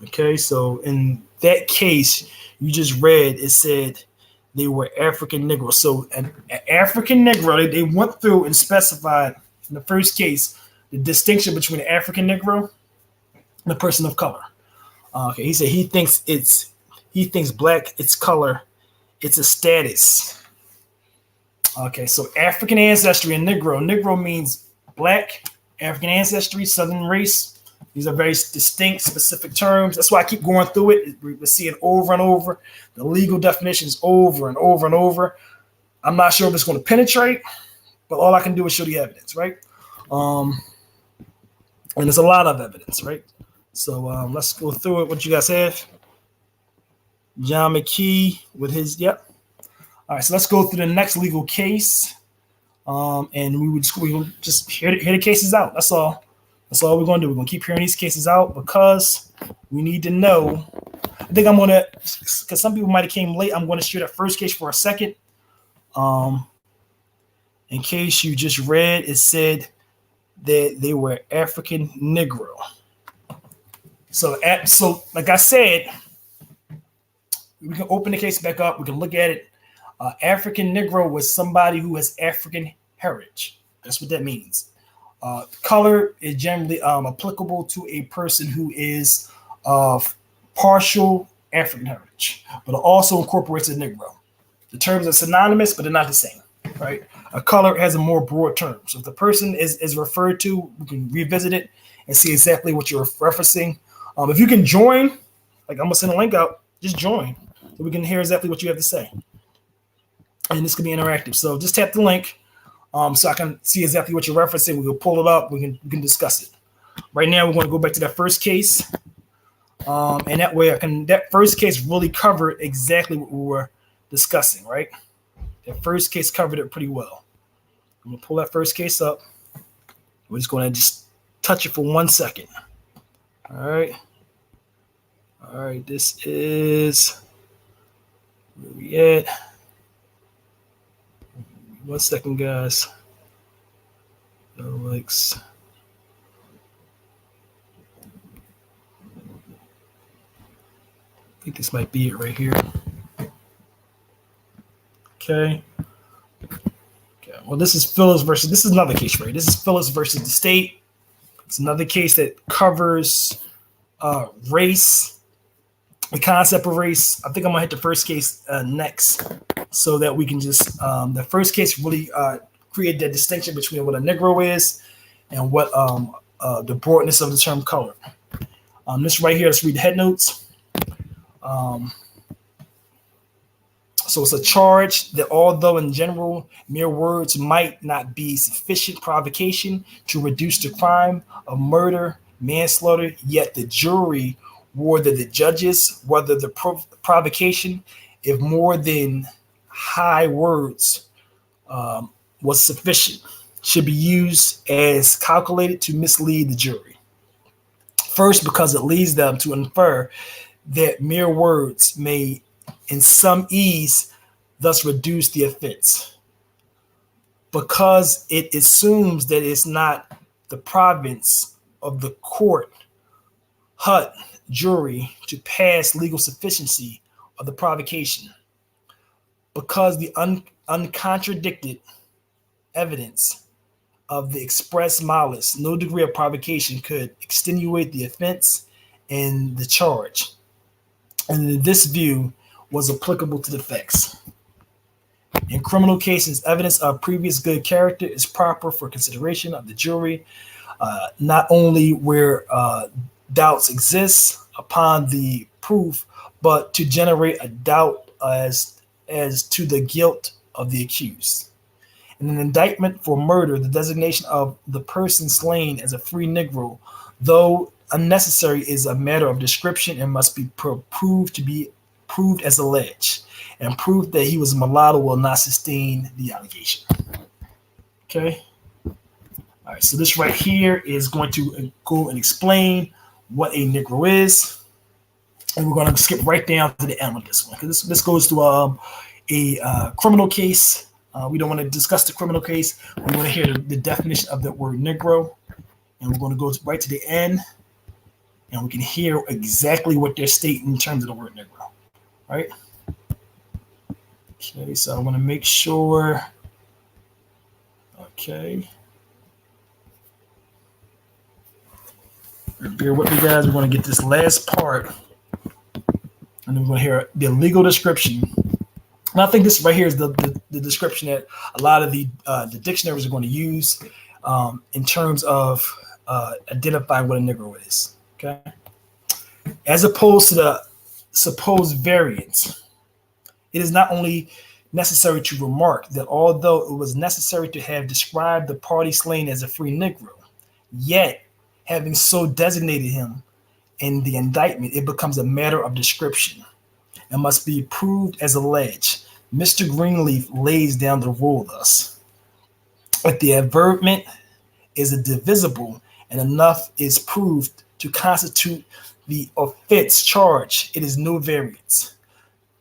Okay, so in that case, you just read, it said they were African Negro. So an African Negro, they went through and specified in the first case the distinction between an African Negro and a person of color. Okay, he said he thinks black, it's color, it's a status. Okay, so African ancestry and Negro. Negro means black, African ancestry, Southern race. These are very distinct, specific terms. That's why I keep going through it. We're seeing over and over the legal definitions over and over and over. I'm not sure if it's going to penetrate, but all I can do is show the evidence, right? And there's a lot of evidence, right? So let's go through it. What you guys have? John McKee with his, yep. All right, so let's go through the next legal case. And we will just hear the cases out. That's all. That's all we're going to do. We're going to keep hearing these cases out because we need to know. I think I'm going to, because some people might have came late, I'm going to share that first case for a second. In case you just read, it said that they were African Negro. So like I said, we can open the case back up. We can look at it. African Negro was somebody who has African heritage. That's what that means. Color is generally applicable to a person who is of partial African heritage, but it also incorporates a Negro. The terms are synonymous, but they're not the same, right? A color has a more broad term. So if the person is referred to, we can revisit it and see exactly what you're referencing. If you can join, like I'm going to send a link out, just join so we can hear exactly what you have to say. And this can be interactive. So just tap the link. So I can see exactly what you're referencing. We can pull it up. We can discuss it. Right now, we're going to go back to that first case. And that way, that first case really covered exactly what we were discussing, right? That first case covered it pretty well. I'm going to pull that first case up. We're just going to just touch it for 1 second. All right. All right. This is where we at. 1 second, guys. No likes. think this might be it right here. Okay. Okay. Well, this is Phillips versus. This is another case, right? This is Phillips versus the state. It's another case that covers race, the concept of race. I think I'm gonna hit the first case next, so that we can just the first case really create that distinction between what a Negro is and what the broadness of the term color. This right here, let's read the head notes. So it's a charge that although in general mere words might not be sufficient provocation to reduce the crime of murder, manslaughter, yet the jury, whether the judges, whether the provocation, if more than high words was sufficient, should be used as calculated to mislead the jury. First, because it leads them to infer that mere words may in some ease thus reduce the offense, because it assumes that it's not the province of the court, jury to pass legal sufficiency of the provocation, because the uncontradicted evidence of the express malice, no degree of provocation could extenuate the offense and the charge. And in this view, was applicable to the facts. In criminal cases, evidence of previous good character is proper for consideration of the jury, not only where doubts exist upon the proof, but to generate a doubt as to the guilt of the accused. In an indictment for murder, the designation of the person slain as a free Negro, though unnecessary, is a matter of description and must be proved as alleged, and proof that he was a mulatto will not sustain the allegation. Okay. All right. So this right here is going to go and explain what a Negro is, and we're going to skip right down to the end of this one, because this goes to a criminal case. We don't want to discuss the criminal case. We want to hear the definition of the word Negro, and we're going to go right to the end, and we can hear exactly what they're stating in terms of the word Negro. Right? Okay, so I want to make sure. Okay. Bear with me, guys. We're going to get this last part, and then we're going to hear the legal description. And I think this right here is the description that a lot of the dictionaries are going to use in terms of identifying what a Negro is. Okay. As opposed to the supposed variance, it is not only necessary to remark that although it was necessary to have described the party slain as a free Negro, yet having so designated him in the indictment, it becomes a matter of description and must be proved as alleged. Mr. Greenleaf lays down the rule thus: if the adverment is a divisible and enough is proved to constitute the offense charge, it is no variance,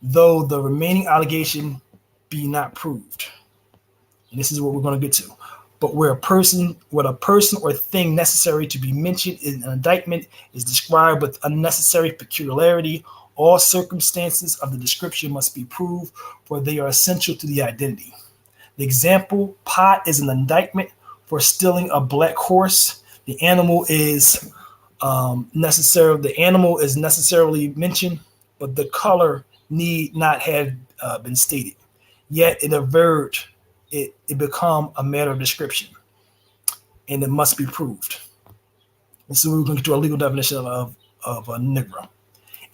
though the remaining allegation be not proved. And this is what we're going to get to. But where a person or thing necessary to be mentioned in an indictment is described with unnecessary peculiarity, all circumstances of the description must be proved, for they are essential to the identity. The example: Pot is an indictment for stealing a black horse. The animal is necessarily mentioned, but the color need not have been stated. Yet it averred it become a matter of description, and it must be proved. And so we're going to do a legal definition of a Negro.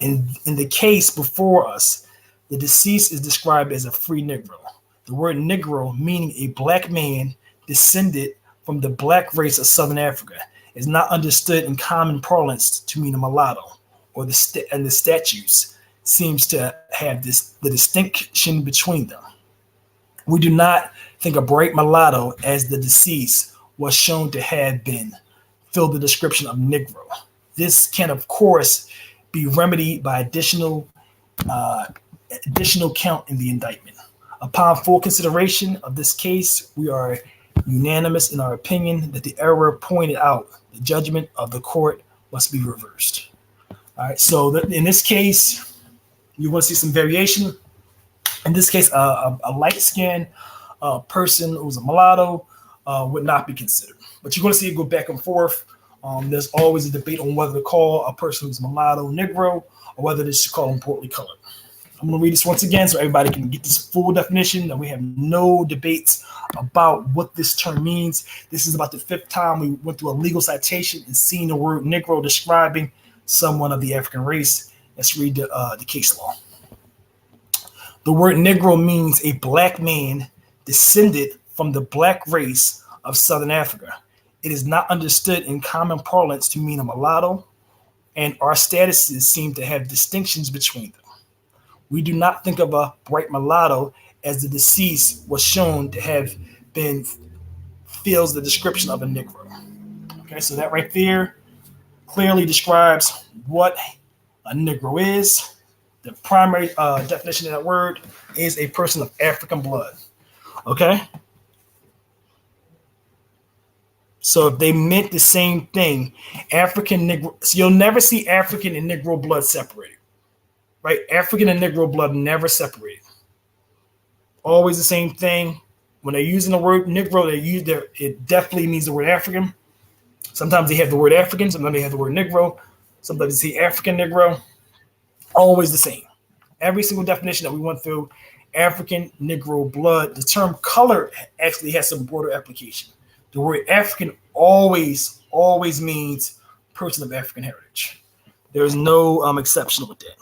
In the case before us, the deceased is described as a free Negro. The word Negro, meaning a black man descended from the black race of Southern Africa, is not understood in common parlance to mean a mulatto, or the statutes seems to have the distinction between them. We do not think a bright mulatto, as the deceased was shown to have been, fill the description of Negro. This can, of course, be remedied by additional count in the indictment. Upon full consideration of this case, we are unanimous in our opinion that the error pointed out, the judgment of the court, must be reversed. All right, so in this case, You want to see some variation. In this case, a light-skinned person who's a mulatto would not be considered. But you're going to see it go back and forth. There's always a debate on whether to call a person who's mulatto Negro or whether they should call them portly colored. I'm going to read this once again so everybody can get this full definition, and we have no debates about what this term means. This is about the 5th time we went through a legal citation and seen the word Negro describing someone of the African race. Let's read the case law. The word Negro means a black man descended from the black race of Southern Africa. It is not understood in common parlance to mean a mulatto, and our statuses seem to have distinctions between them. We do not think of a bright mulatto as the deceased was shown to have been fills the description of a Negro. Okay, so that right there clearly describes what a Negro is. The primary definition of that word is a person of African blood. Okay? So if they meant the same thing, African Negro, so you'll never see African and Negro blood separated. Right? African and Negro blood never separated. Always the same thing. When they're using the word Negro, it definitely means the word African. Sometimes they have the word African, sometimes they have the word Negro, sometimes they say African Negro. Always the same. Every single definition that we went through, African, Negro, blood, the term color actually has some broader application. The word African always means person of African heritage. There's no exception with that.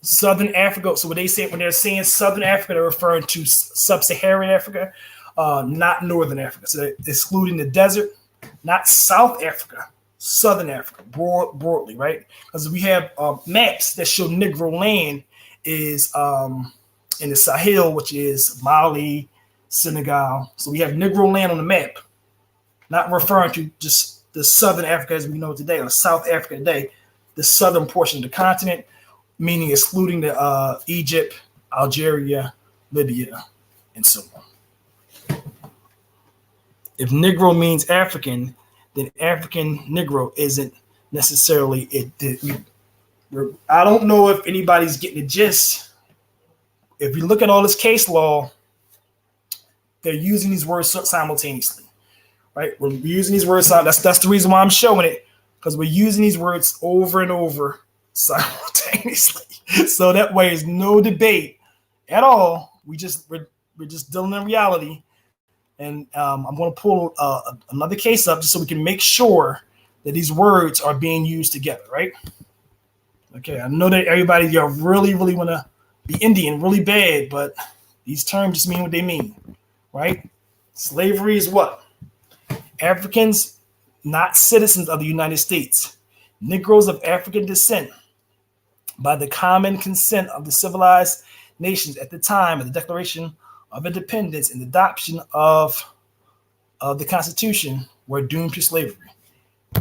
Southern Africa, so what they say when they're saying Southern Africa, they're referring to sub-Saharan Africa, not Northern Africa. So they're excluding the desert, not South Africa, Southern Africa, broadly, right? Because we have maps that show Negro land is in the Sahel, which is Mali, Senegal. So we have Negro land on the map, not referring to just the Southern Africa as we know today, or South Africa today, the southern portion of the continent, meaning excluding the Egypt, Algeria, Libya, and so on. If Negro means African, then African Negro isn't necessarily it. I don't know if anybody's getting the gist. If you look at all this case law, they're using these words simultaneously, right? We're using these words. That's the reason why I'm showing it, because we're using these words over and over simultaneously. So that way, there's no debate at all. We're just dealing in reality. And I'm going to pull another case up just so we can make sure that these words are being used together, right? Okay, I know that everybody, y'all really want to be Indian really bad, but these terms just mean what they mean, right? Slavery is what? Africans, not citizens of the United States. Negroes of African descent, by the common consent of the civilized nations at the time of the Declaration of Independence and the adoption of the Constitution, were doomed to slavery.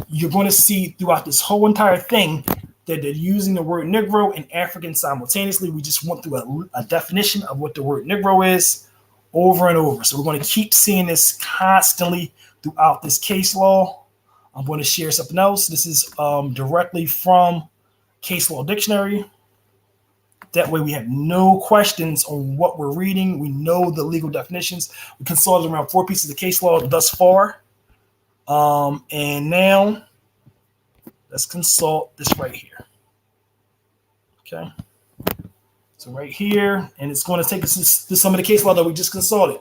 You're going to see throughout this whole entire thing that they're using the word Negro and African simultaneously. We just went through a definition of what the word Negro is over and over. So we're going to keep seeing this constantly throughout this case law. I'm going to share something else. This is directly from Case Law Dictionary. That way we have no questions on what we're reading. We know the legal definitions. We consulted around 4 pieces of case law thus far. And now let's consult this right here. Okay. So right here, and it's going to take us to some of the case law that we just consulted.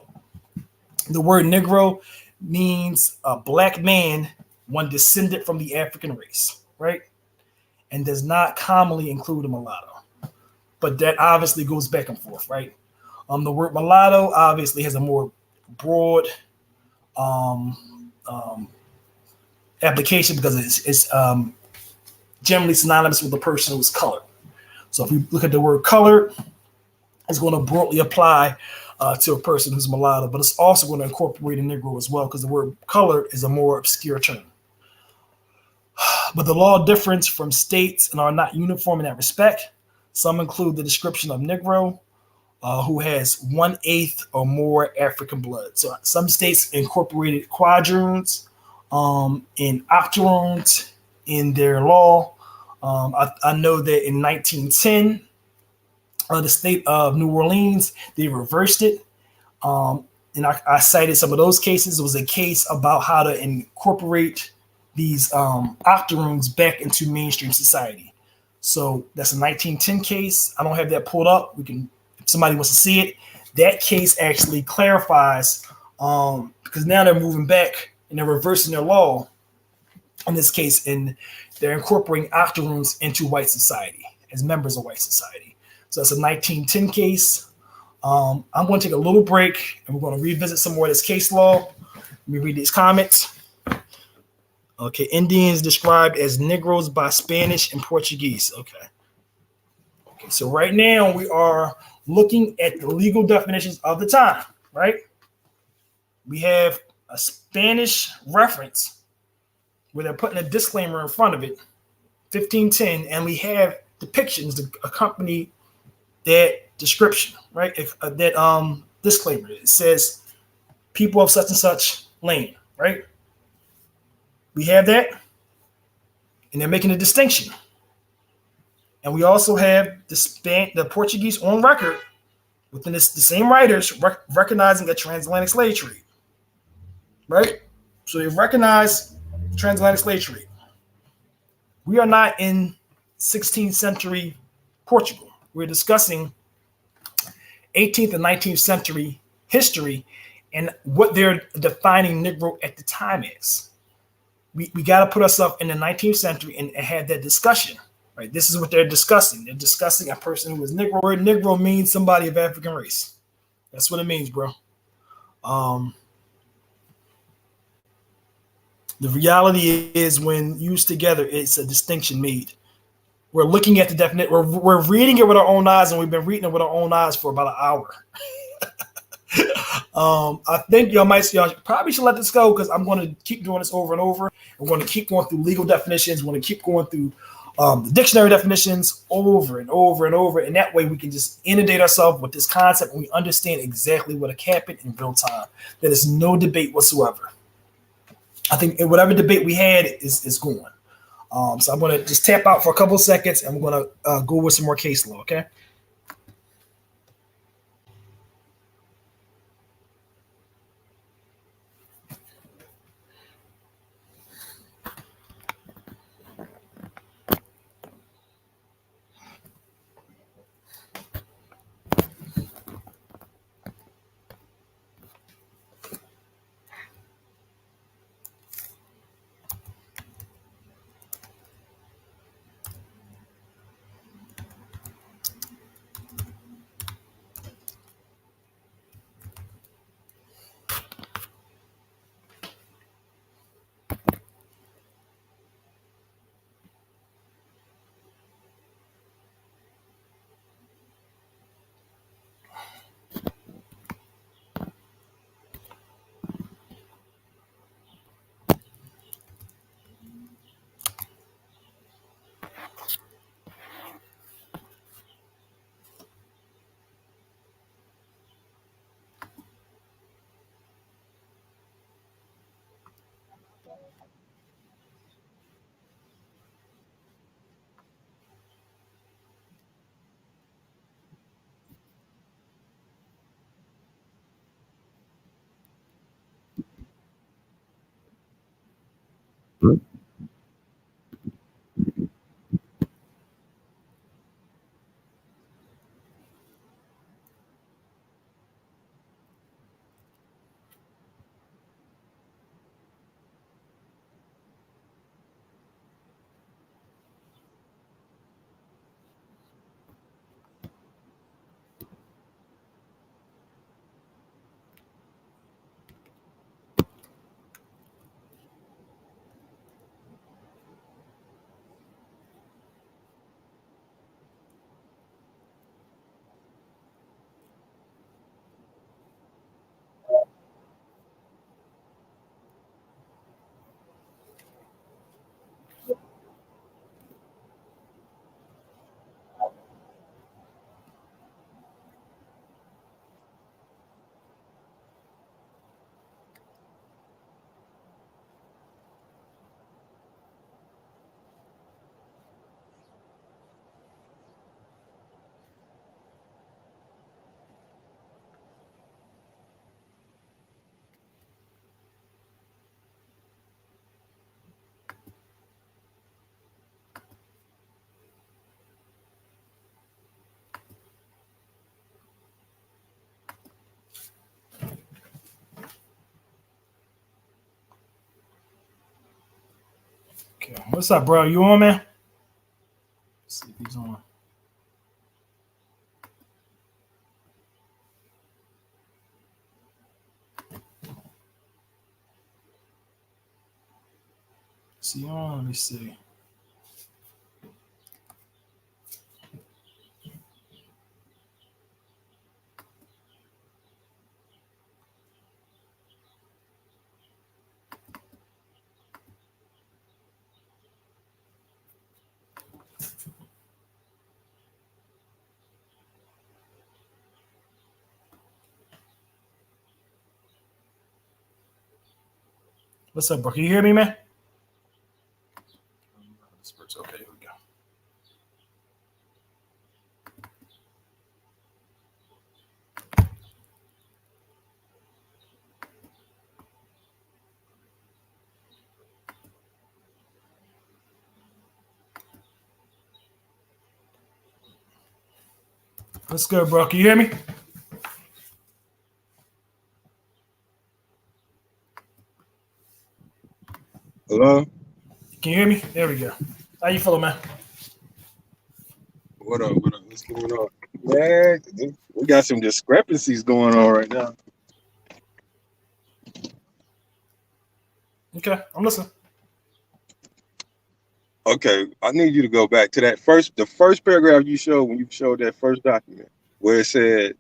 The word Negro means a black man, one descended from the African race, right? And does not commonly include a mulatto. But that obviously goes back and forth, right? The word mulatto obviously has a more broad application because it's generally synonymous with the person who's colored. So if we look at the word colored, it's going to broadly apply to a person who's mulatto, but it's also going to incorporate a Negro as well because the word colored is a more obscure term. But the law differs from states and are not uniform in that respect. Some include the description of Negro who has 1/8 or more African blood. So some states incorporated quadroons and octoroons in their law. I know that in 1910, the state of New Orleans, they reversed it. And I cited some of those cases. It was a case about how to incorporate these octoroons back into mainstream society. So that's a 1910 case. I don't have that pulled up. We can, if somebody wants to see it. That case actually clarifies because now they're moving back and they're reversing their law in this case, and they're incorporating octoroons into white society as members of white society. So that's a 1910 case. I'm going to take a little break and we're going to revisit some more of this case law. Let me read these comments. Okay, Indians described as Negroes by Spanish and Portuguese. Okay. Okay, so right now we are looking at the legal definitions of the time, right? We have a Spanish reference where they're putting a disclaimer in front of it, 1510, and we have depictions to accompany that description, right? That disclaimer. It says people of such and such land, right? We have that, and they're making a distinction. And we also have the Portuguese on record within the same writers recognizing a transatlantic slave trade, right? So they recognize transatlantic slave trade. We are not in 16th century Portugal. We're discussing 18th and 19th century history and what they're defining Negro at the time is. We got to put ourselves in the 19th century and have that discussion, right? This is what they're discussing. They're discussing a person who is Negro. The word Negro means somebody of African race. That's what it means, bro. The reality is when used together, it's a distinction made. We're looking at the definition. We're reading it with our own eyes, and we've been reading it with our own eyes for about an hour. I think y'all probably should let this go because I'm going to keep doing this over and over. We're going to keep going through legal definitions. We're going to keep going through the dictionary definitions over and over and over. And that way we can just inundate ourselves with this concept and we understand exactly what happened in real time. There is no debate whatsoever. I think whatever debate we had is gone. So I'm going to just tap out for a couple of seconds and we're going to go with some more case law, okay? Okay, what's up, bro? You on, man? Let's see if he's on. Is he on? Let me see. What's up, bro? Can you hear me, man? Okay, here we go. What's good, bro? Can you hear me? Hello? Can you hear me? There we go. How you feeling, man? What up? What up? What's going on? Man, we got some discrepancies going on right now. Okay, I'm listening. Okay, I need you to go back to the first paragraph you showed when you showed that first document where it said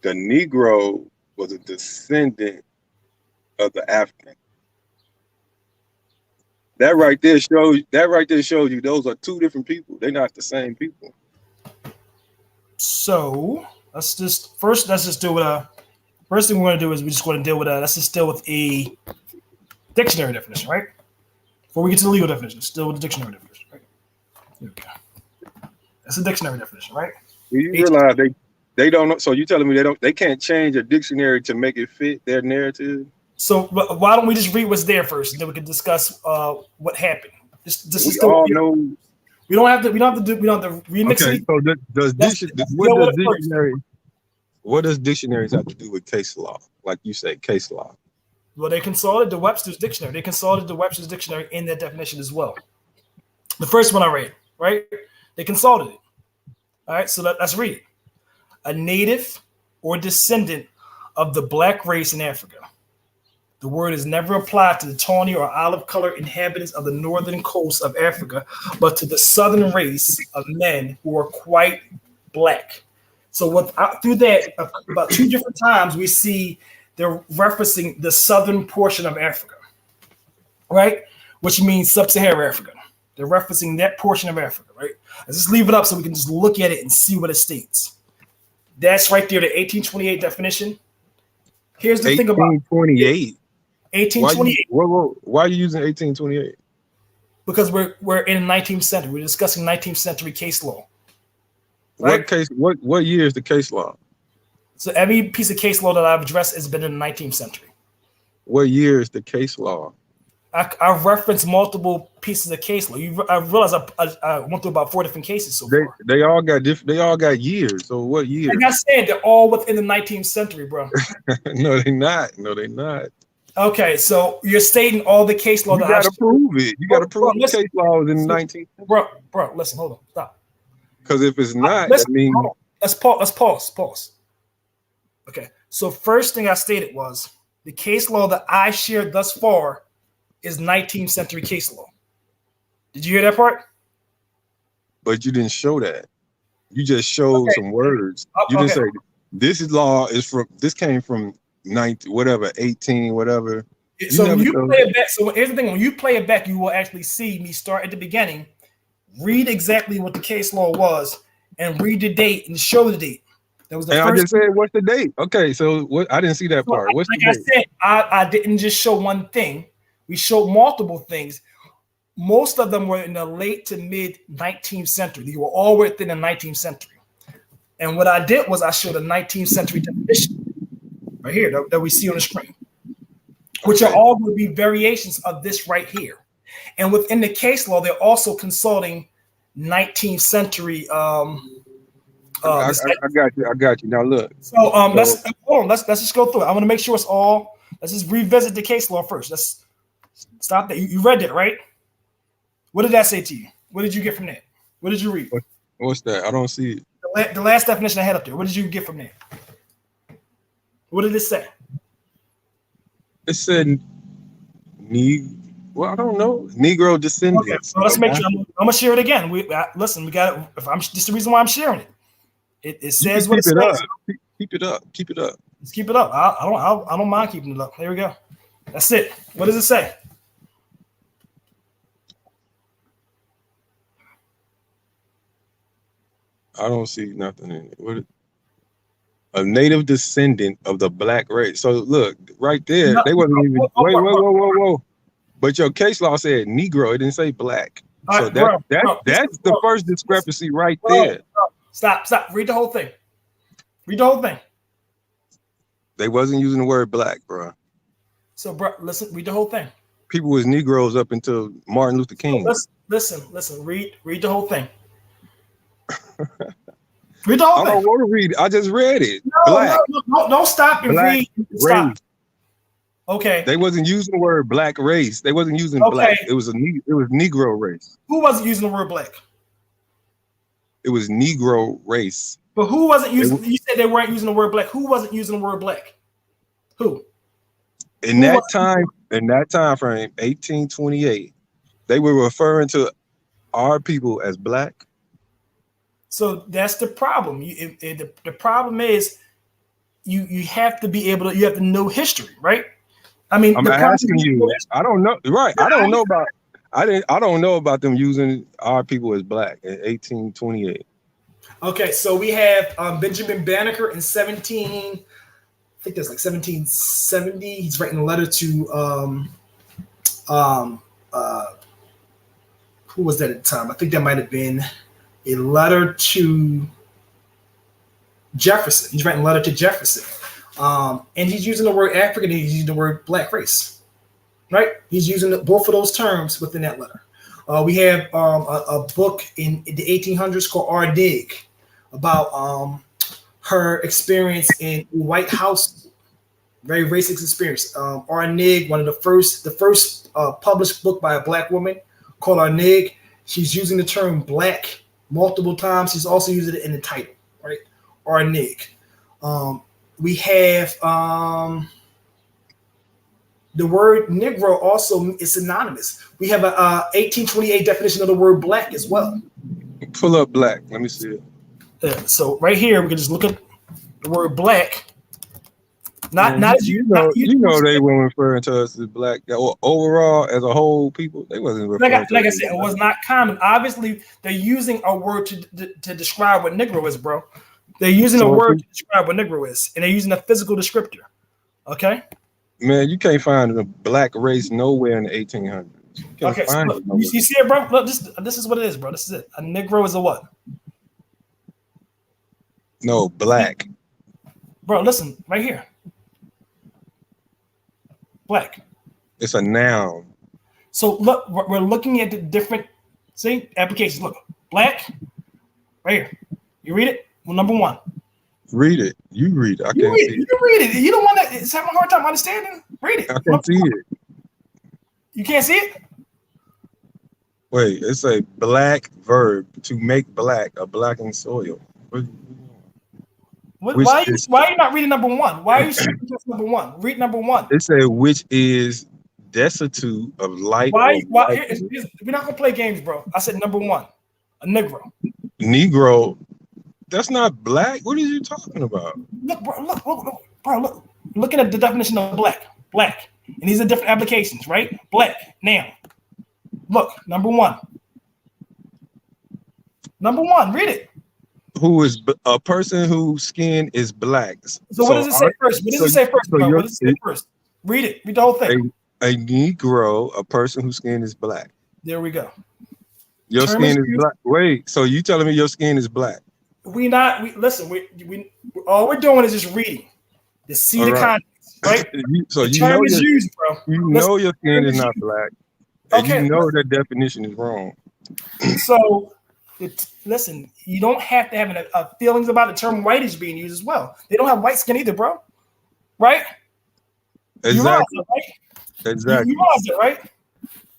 the Negro was a descendant of the African. That right there shows you those are two different people. They're not the same people. So let's just do with first thing we're going to do is we're just going to deal with let's just deal with a dictionary definition, right? Before we get to the legal definition, still with the dictionary definition, right? Here we go. That's a dictionary definition, right? Do you realize they don't know? So you telling me they can't change a dictionary to make it fit their narrative? So why don't we just read what's there first, and then we can discuss what happened. We all know. We don't have to remix it. So what does dictionaries have to do with case law? Like you say, case law. Well, they consulted the Webster's dictionary. They consulted the Webster's dictionary in their definition as well. The first one I read, right? They consulted it. All right, so let's read it. A native or descendant of the black race in Africa. The word is never applied to the tawny or olive-colored inhabitants of the northern coast of Africa, but to the southern race of men who are quite black. So through that, about two different times, we see they're referencing the southern portion of Africa, right? Which means sub-Saharan Africa. They're referencing that portion of Africa, right? Let's just leave it up so we can just look at it and see what it states. That's right there, the 1828 definition. Here's the thing about 1828. 1828. Why are you using 1828? Because we're in the 19th century. We're discussing 19th century case law. Right? What year is the case law? So every piece of case law that I've addressed has been in the 19th century. What year is the case law? I've referenced multiple pieces of case law. I realize I went through about 4 different cases so far. They all got years. So what year? Like I said, they're all within the 19th century, bro. No, they're not. No, they're not. Okay, so you're stating all the case law. You got to prove it. You got to prove the case law is in the 19th century. Bro, listen, hold on, stop. Because if it's not, that means let's pause. Okay, so first thing I stated was the case law that I shared thus far is 19th century case law. Did you hear that part? But you didn't show that. You just showed some words. You didn't say this came from 19 whatever 18 whatever. So when you play it back, so here's the thing: when you play it back, you will actually see me start at the beginning, read exactly what the case law was, and read the date and show the date. That was the first. I just said, what's the date? Okay, so what? I didn't see that part. What's the date? I said, I didn't just show one thing. We showed multiple things. Most of them were in the late to mid 19th century. They were all within the 19th century. And what I did was I showed a 19th century definition right here that we see on the screen, which are all going to be variations of this right here. And within the case law, they're also consulting 19th century. I got you. Now look. So let's just go through it. I want to make sure it's all. Let's just revisit the case law first. Let's stop that. You read it, right? What did that say to you? What did you get from that? What did you read? What's that? I don't see it. The last definition I had up there. What did you get from that? What did it say? It said well, I don't know. Negro descendants. Okay, so let's make sure. I'm gonna share it again. Listen. We got it. If I'm this is the reason why I'm sharing it. It says what it says. Keep it up. Keep it up. Let's keep it up. I don't mind keeping it up. There we go. That's it. What does it say? I don't see nothing in it. A native descendant of the black race. So look, right there, they wasn't even. Whoa. But your case law said Negro. It didn't say black. So that's the first discrepancy right there. Stop. Read the whole thing. Read the whole thing. They wasn't using the word black, bro. So, bro, listen. Read the whole thing. People was Negroes up until Martin Luther King. Listen. Read the whole thing. Read the whole thing. I don't want to read it. I just read it. No, don't stop and black read. Stop. Race. Okay. They wasn't using the word black race. They wasn't using black. It was Negro race. Who wasn't using the word black? It was Negro race. But who wasn't using? You said they weren't using the word black. Who wasn't using the word black? Who? In that time frame, 1828, they were referring to our people as black. So that's the problem. The problem is you have to be able to. You have to know history, right? I mean, I'm asking you. I don't know. Right. I don't know about. I don't know about them using our people as black in 1828. Okay, so we have Benjamin Banneker in 1770. He's writing a letter to who was that at the time? I think that might have been a letter to Jefferson. He's writing a letter to Jefferson. And he's using the word African and he's using the word black race. Right? He's using both of those terms within that letter. We have a book in the 1800s called R. Dig about her experience in White House, very racist experience. R. Nig, one of the first published book by a black woman called R. Nig. She's using the term black multiple times. She's also using it in the title, right? R. Nig. We have the word Negro also is synonymous. We have a 1828 definition of the word black as well. Pull up black. Let me see it. So right here, we can just look at the word black. Not as you know they weren't referring to us as black. Overall, as a whole people, they wasn't referring like I said, it was not common. Obviously, they're using a word to describe what Negro is, bro. They're using a word to describe what Negro is, and they're using a physical descriptor. Okay? Man, you can't find a black race nowhere in the 1800s. Okay, so look, you see it, bro? Look, this is what it is, bro. This is it. A Negro is a what? No, black. Bro, listen, right here. Black. It's a noun. So look, we're looking at the different applications. Look, black, right here. You read it? Well, number one. Read it. You read it. I can't see it. You read it. You don't want that. It's having a hard time understanding. Read it. I can't see it. You can't see it? Wait, it's a black verb to make black, a blackened soil. Why are you not reading number one? Why are you skipping just number one? Read number one. It said which is destitute of light. Why we're not gonna play games, bro. I said number one, a Negro. Negro. That's not black. What are you talking about? Look, bro, look. Looking at the definition of black. And these are different applications, right? Black. Now, look, number one. Read it. Who is a person whose skin is black. So what does it say first? What does it say first, bro? What does it say first? Read it. Read the whole thing. A Negro, a person whose skin is black. There we go. Your skin is black. Wait, so you telling me your skin is black? Listen. We all we're doing is just reading to see the context, right? So the term is used, bro. You know your skin is not black. And you know that definition is wrong. So, listen, you don't have to have feelings about the term white is being used as well. They don't have white skin either, bro. Right? Exactly. You realize it, right? Exactly. You realize it, right?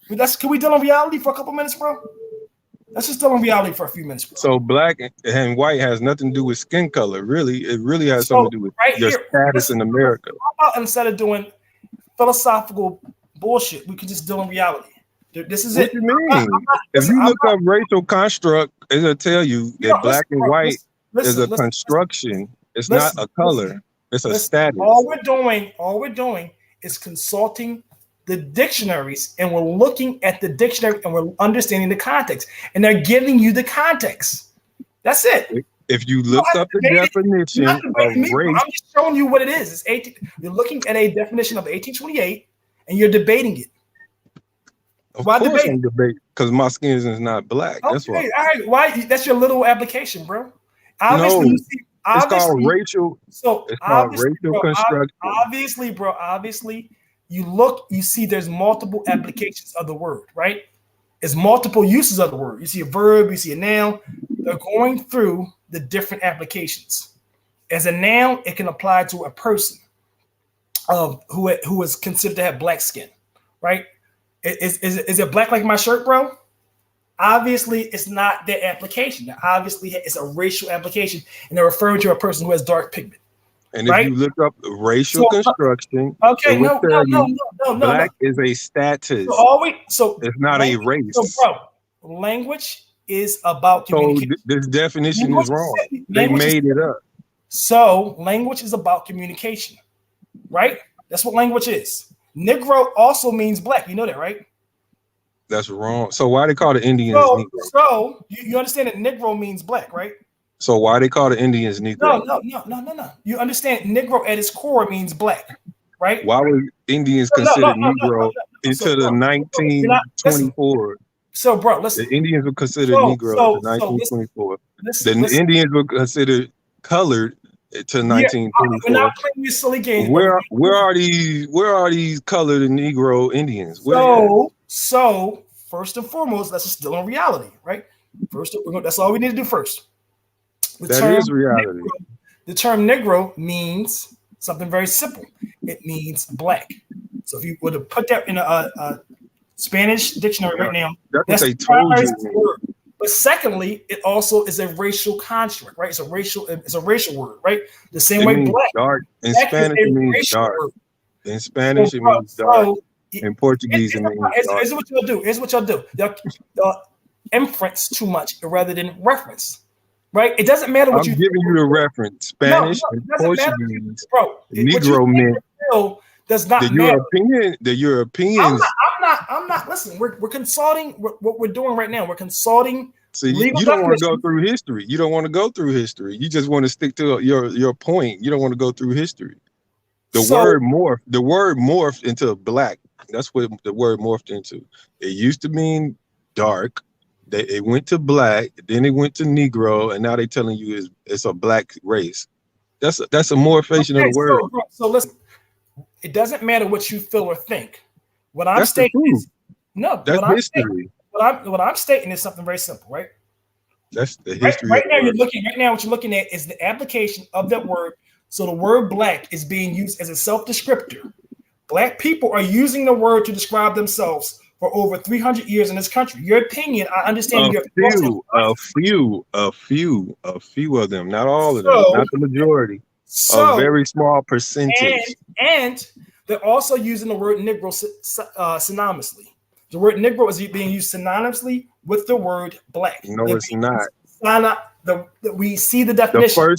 Can we deal in reality for a couple minutes, bro? Let's just deal in reality for a few minutes, bro. So black and white has nothing to do with skin color. Really, it really has something to do with your status in America. How about instead of doing philosophical bullshit, we could just deal in reality? This is what it. You mean? If you look up racial construct, it'll tell you that black and white is a construction. It's not a color. It's a status. All we're doing is consulting the dictionaries, and we're looking at the dictionary and we're understanding the context, and they're giving you the context. That's it. If you look up the definition of race, I'm just showing you what it is. You're looking at a definition of 1828, and you're debating it. Why debate? Because my skin is not black. Okay, that's why. All right. Why? That's your little application, bro. Obviously, it's called racial. So it's called racial construction. Obviously, you see there's multiple applications of the word, right? It's multiple uses of the word. You see a verb, you see a noun. They're going through the different applications. As a noun, it can apply to a person who is considered to have black skin, right? Is it black like my shirt, bro? Obviously, it's not their application. Obviously, it's a racial application, and they're referring to a person who has dark pigment. And if you look up racial construction, black is a status. It's not a race. So, bro, language is about communication. So this definition is wrong. They made it up. So language is about communication, right? That's what language is. Negro also means black. You know that, right? That's wrong. So why they call the Indians Negro? So you understand that Negro means black, right? So why they call the Indians Negro? No. You understand Negro at its core means black, right? Why were Indians considered Negro into the 1924? So, bro, listen. The Indians were considered Negro in 1924. The Indians were considered colored to 1924. We're not playing these silly games. Where are these colored and Negro Indians? So first and foremost, let's just deal in reality, right? That's all we need to do first. That is reality. The term Negro means something very simple. It means black. So if you were to put that in a Spanish dictionary right now, that's what they told you. Word. But secondly, it also is a racial construct, right? It's a racial word, right? The same way black. Dark. In Spanish, it means dark. In Spanish, it means dark. In Portuguese, it means dark. Here's what y'all do. They'll inference too much rather than reference. Right? It doesn't matter what I'm giving you the reference. Spanish and Portuguese. Bro, Negro meant does not matter. The Europeans. I'm not. Listen, we're consulting. What we're doing right now, we're consulting. So you don't want to go through history. You don't want to go through history. You just want to stick to your point. You don't want to go through history. The word morphed into black. That's what the word morphed into. It used to mean dark. It went to black, then it went to Negro, and now they're telling you it's a black race. That's a morphation of the word. So listen, it doesn't matter what you feel or think. What I'm stating is history. What I'm stating is something very simple, right? That's the history. Right now, what you're looking at is the application of that word. So the word black is being used as a self-descriptor. Black people are using the word to describe themselves for over 300 years in this country. Your opinion, I understand. A few of them, not all of them, not the majority. A very small percentage. And they're also using the word Negro synonymously. The word Negro is being used synonymously with the word black. No, it's not. We see the definition.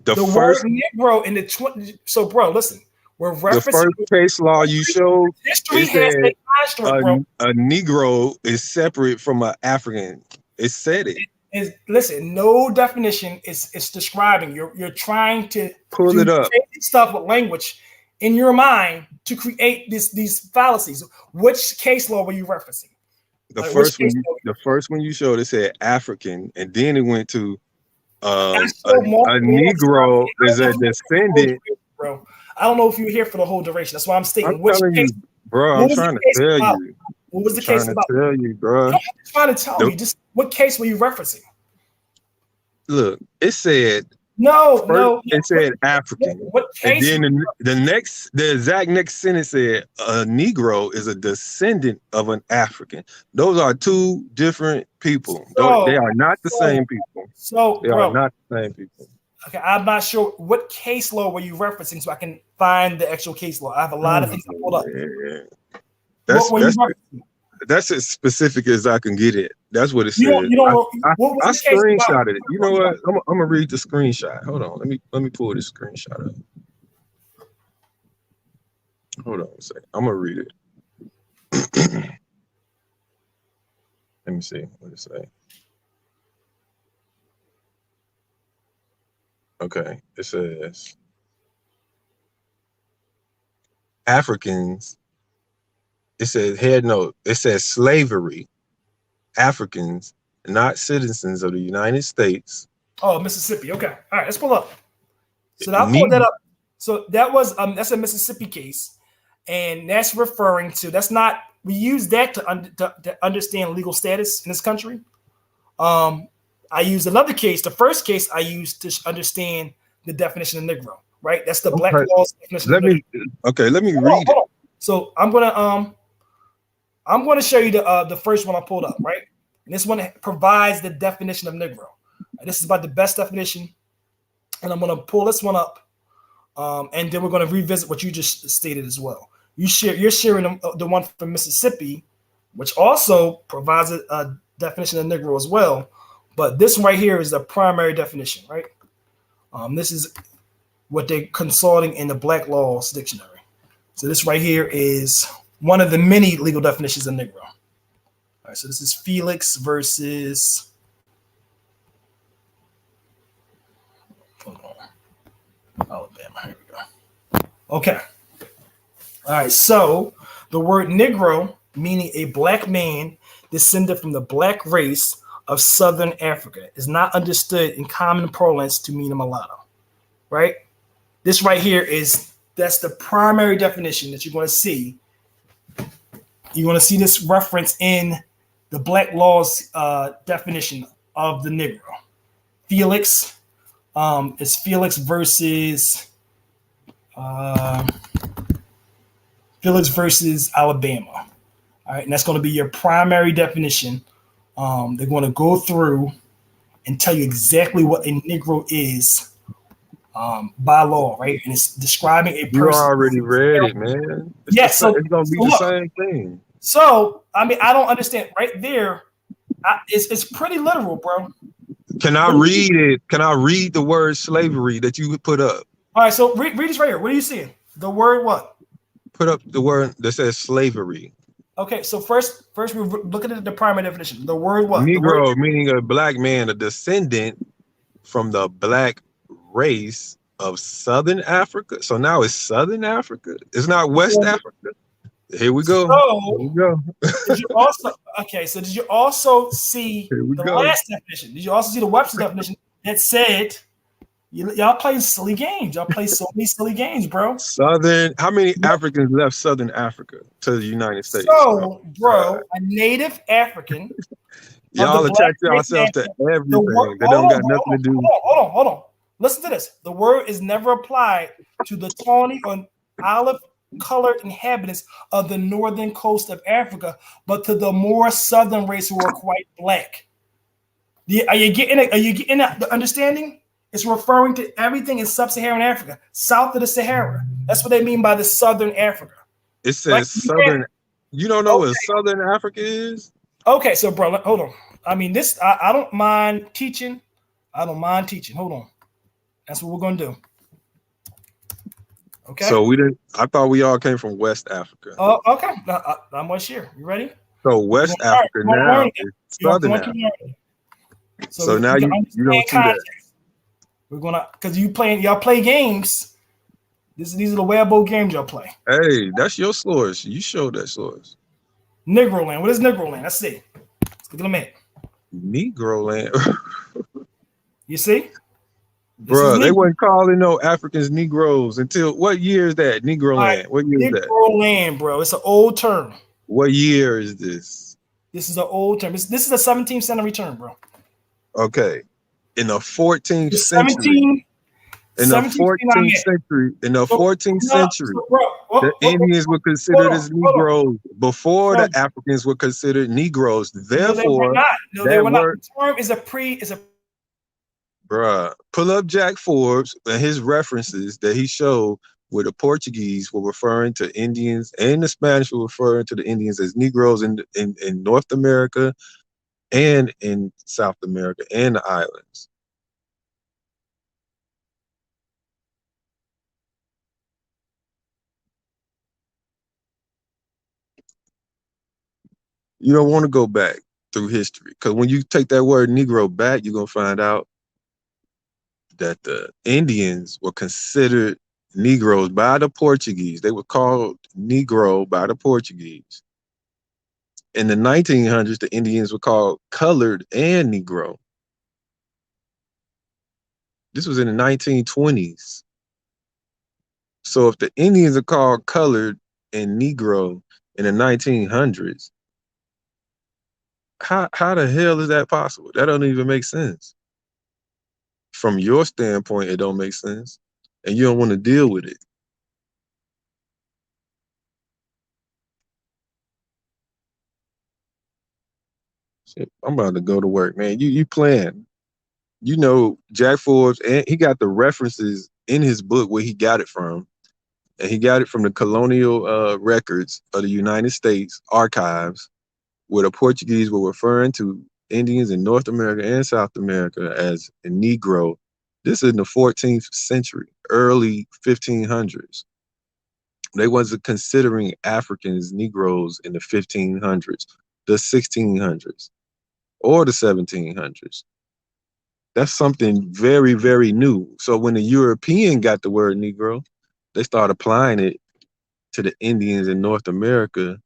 The word Negro in the So, bro, listen. We're referencing the first case law you showed. History has a construct, bro. A Negro is separate from an African. It said it. Listen, no definition is describing. You're trying to pull it up. Stuff with language in your mind to create these fallacies. Which case law were you referencing? The first one you showed, it said African, and then it went to a Negro is a descendant. Bro, I don't know if you were here for the whole duration. That's why I'm stating. I'm trying to tell you. What was the case about? Tell you, bro. I'm trying to tell you. Just what case were you referencing? Look, it said No, First, no. it said African, What and case? then the exact next sentence said a Negro is a descendant of an African. Those are two different people. They are not the same people. So, They are bro. not the same people. Okay, I'm not sure what case law were you referencing, so I can find the actual case law. I have a lot of things to pull up. That's What were you referencing? that's as specific as I can get it. That's what it said. You don't. What I was the case about? screenshotted it. You know what? I'm gonna read the screenshot. Hold on. Let me pull this screenshot up. Hold on a second. I'm gonna read it. Let me see what it say. Okay, it says Africans. It says head note. It says slavery. Africans, not citizens of the United States. Oh, Mississippi. Okay, all right. Let's pull up. So I pulled that up. So that was that's a Mississippi case, and that's referring to we use that to understand legal status in this country. I used another case. The first case I used to understand the definition of Negro. Right, that's the Black Law's definition. Let me read it. So I'm gonna show you the first one I pulled up. Right, and this one provides the definition of Negro. This is about the best definition, and I'm gonna pull this one up. And then we're going to revisit what you just stated as well. You're sharing the one from Mississippi, which also provides a definition of Negro as well. But this one right here is the primary definition, right? This is what they're consulting in the Black Laws Dictionary. So this right here is one of the many legal definitions of Negro. All right, so this is Felix versus. Hold on. Alabama. Here we go. Okay. All right. So the word Negro, meaning a black man descended from the black race of Southern Africa, is not understood in common parlance to mean a mulatto. Right? This right here that's the primary definition that you're going to see. You're going to see this reference in the Black Laws definition of the Negro. Felix. It's Felix versus Alabama. All right, and that's going to be your primary definition. They're going to go through and tell you exactly what a Negro is by law, right? And it's describing a person. You already read it, man. Yes, so it's going to be the same thing. So, I mean, I don't understand. Right there, it's pretty literal, bro. Can I read it? Can I read the word slavery that you put up? All right, so read this right here. What are you seeing? The word what? Put up the word that says slavery. Okay, so first we're looking at the primary definition. The word what? Negro, meaning a black man, a descendant from the black race of Southern Africa. So now it's Southern Africa. It's not West Africa. Here we go. So, here we go. Did you also see the last definition? Did you also see the Webster definition that said y'all play silly games? Y'all play so many silly games, bro. How many Africans left Southern Africa to the United States? So, bro, a native African. Y'all attach yourselves to everything that don't got nothing to do. Hold on. Listen to this. The word is never applied to the tawny or olive colored inhabitants of the northern coast of Africa, but to the more southern race who are quite black. Are you getting the understanding? It's referring to everything in sub-Saharan Africa, south of the Sahara. That's what they mean by the Southern Africa. It says Southern. You don't know what Southern Africa is? Okay, so bro, hold on. I mean, I don't mind teaching. Hold on. That's what we're gonna do. Okay. So I thought we all came from West Africa. Oh, okay. I'm West here. You ready? So West Africa now is Southern Africa. So now you don't see that. We're gonna because y'all play games. These are the wearable games y'all play. Hey, that's your source. You showed that source. Negro land. What is Negro land? Let's see. Let's look at the map. Negro land. You see? Bro, they weren't calling no Africans Negroes until what year is that? Negro land. What year is that? Negro land, bro. It's an old term. What year is this? This is an old term. This is a 17th century term, bro. Okay. In the 14th century. In the 1729 14th man. century, in the So, 14th no, century, so bro, the Indians were hold considered on, as hold on. Negroes before the So Africans were considered Negroes. no, they were Therefore, not. No, they that were not. word, The term is a bruh, pull up Jack Forbes and his references that he showed where the Portuguese were referring to Indians and the Spanish were referring to the Indians as Negroes in North America and in South America and the islands. You don't want to go back through history because when you take that word Negro back, you're gonna find out that the Indians were considered Negroes by the Portuguese. They were called Negro by the Portuguese. In the 1900s, the Indians were called colored and Negro. This was in the 1920s. So if the Indians are called colored and Negro in the 1900s, how the hell is that possible? That don't even make sense. From your standpoint, it don't make sense, and you don't want to deal with it. Shit, I'm about to go to work, man. You playing? You know Jack Forbes, and he got the references in his book where he got it from, and he got it from the colonial records of the United States archives, where the Portuguese were referring to Indians in North America and South America as a Negro. This is in the 14th century, early 1500s. They wasn't considering Africans Negroes in the 1500s, the 1600s, or the 1700s. That's something very, very new. So when the European got the word Negro, they started applying it to the Indians in North America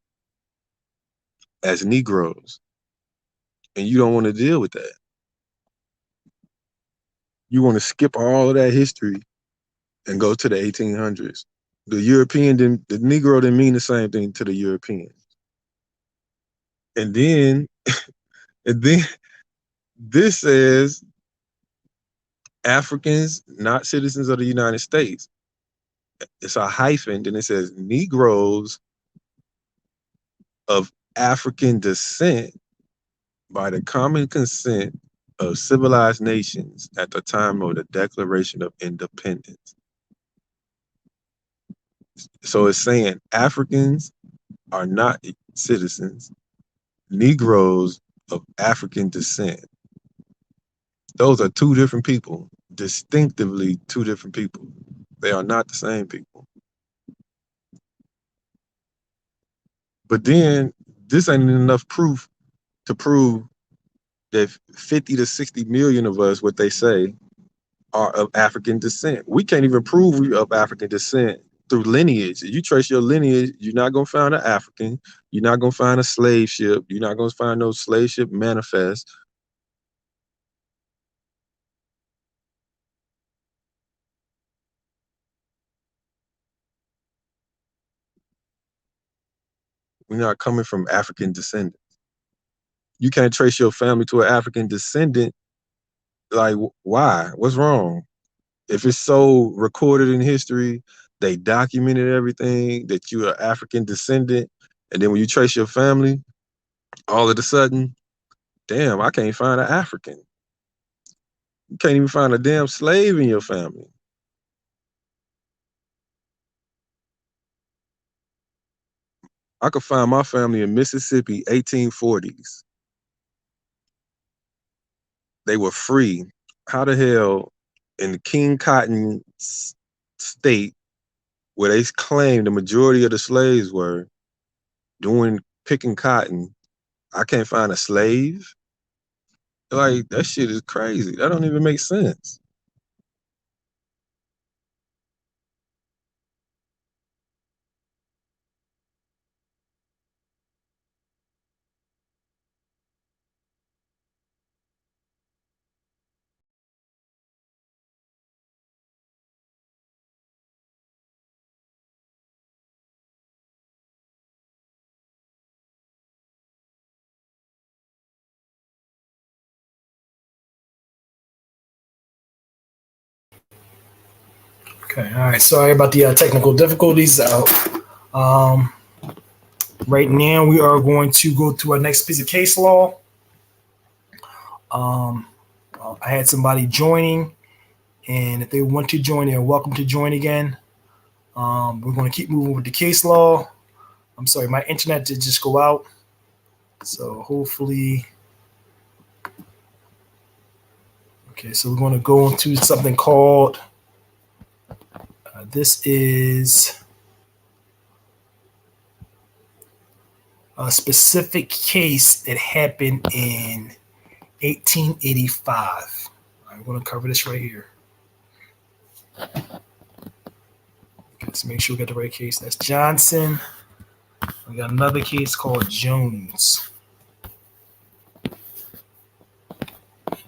as Negroes. And you don't want to deal with that. You want to skip all of that history and go to the 1800s. The Negro didn't mean the same thing to the European. And then, and then this says Africans, not citizens of the United States. It's a hyphen. Then it says Negroes of African descent by the common consent of civilized nations at the time of the Declaration of Independence. So it's saying Africans are not citizens, Negroes of African descent. Those are two different people, distinctively two different people. They are not the same people. But then this ain't enough proof to prove that 50 to 60 million of us, what they say, are of African descent. We can't even prove we of African descent through lineage. If you trace your lineage, you're not gonna find an African. You're not gonna find a slave ship. You're not gonna find no slave ship manifest. We're not coming from African descendants. You can't trace your family to an African descendant. Like, why? What's wrong? If it's so recorded in history, they documented everything that you're an African descendant, and then when you trace your family, all of a sudden, damn, I can't find an African. You can't even find a damn slave in your family. I could find my family in Mississippi, 1840s. They were free. How the hell in the King Cotton state, where they claimed the majority of the slaves were doing picking cotton, I can't find a slave? Like, that shit is crazy. That don't even make sense. Okay, all right. Sorry about the technical difficulties. Right now, we are going to go to our next piece of case law. I had somebody joining, and if they want to join, they're welcome to join again. We're going to keep moving with the case law. I'm sorry, my internet did just go out. So hopefully, okay, so we're going to go into something called, this is a specific case that happened in 1885. I'm going to cover this right here. Okay, let's make sure we got the right case. That's Johnson. We got another case called Jones.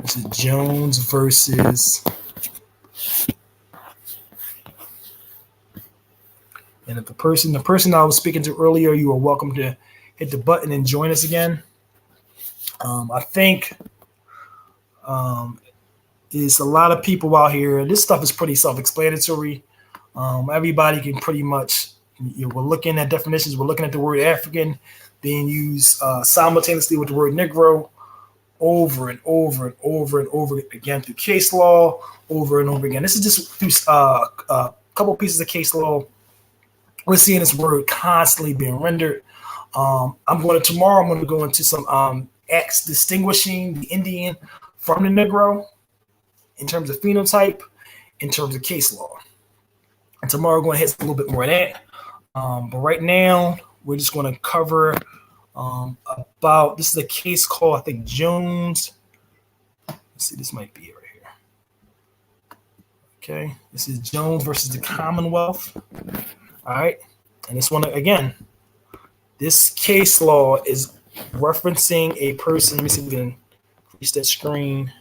This is Jones versus, and if the person I was speaking to earlier, you are welcome to hit the button and join us again. I think is a lot of people out here. This stuff is pretty self-explanatory. Everybody can pretty much, we're looking at definitions. We're looking at the word African being used simultaneously with the word Negro over and over and over and over again through case law, over and over again. This is just through a couple pieces of case law. We're seeing this word constantly being rendered. Tomorrow I'm going to go into some acts distinguishing the Indian from the Negro in terms of phenotype, in terms of case law. And tomorrow we're going to hit a little bit more of that. But right now, we're just going to cover about, this is a case called, I think, Jones. Let's see, this might be it right here. Okay, this is Jones versus the Commonwealth. All right, and this one, again, this case law is referencing a person. Let me see if we can increase that screen.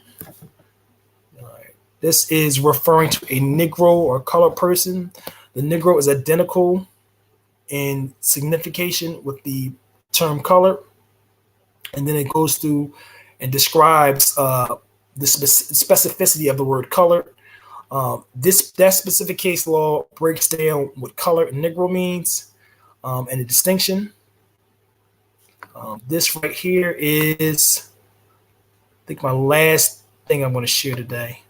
All right. This is referring to a Negro or colored person. The Negro is identical in signification with the term color. And then it goes through and describes the specificity of the word color. That specific case law breaks down what color and Negro means and the distinction. This right here is, I think, my last thing I'm going to share today.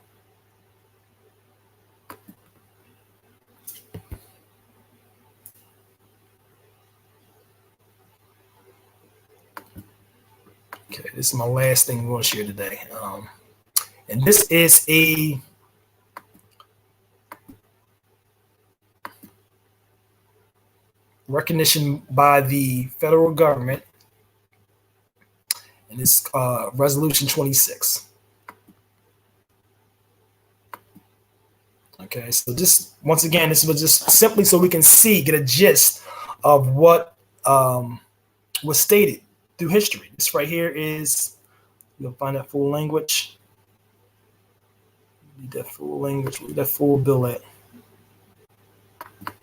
Okay, this is my last thing I'm going to share today. And this is a recognition by the federal government, and it's Resolution 26. Okay, so just once again, this was just simply so we can get a gist of what was stated through history. This right here is, you'll find that full language. Need that full language. Where's that full bill at? Okay,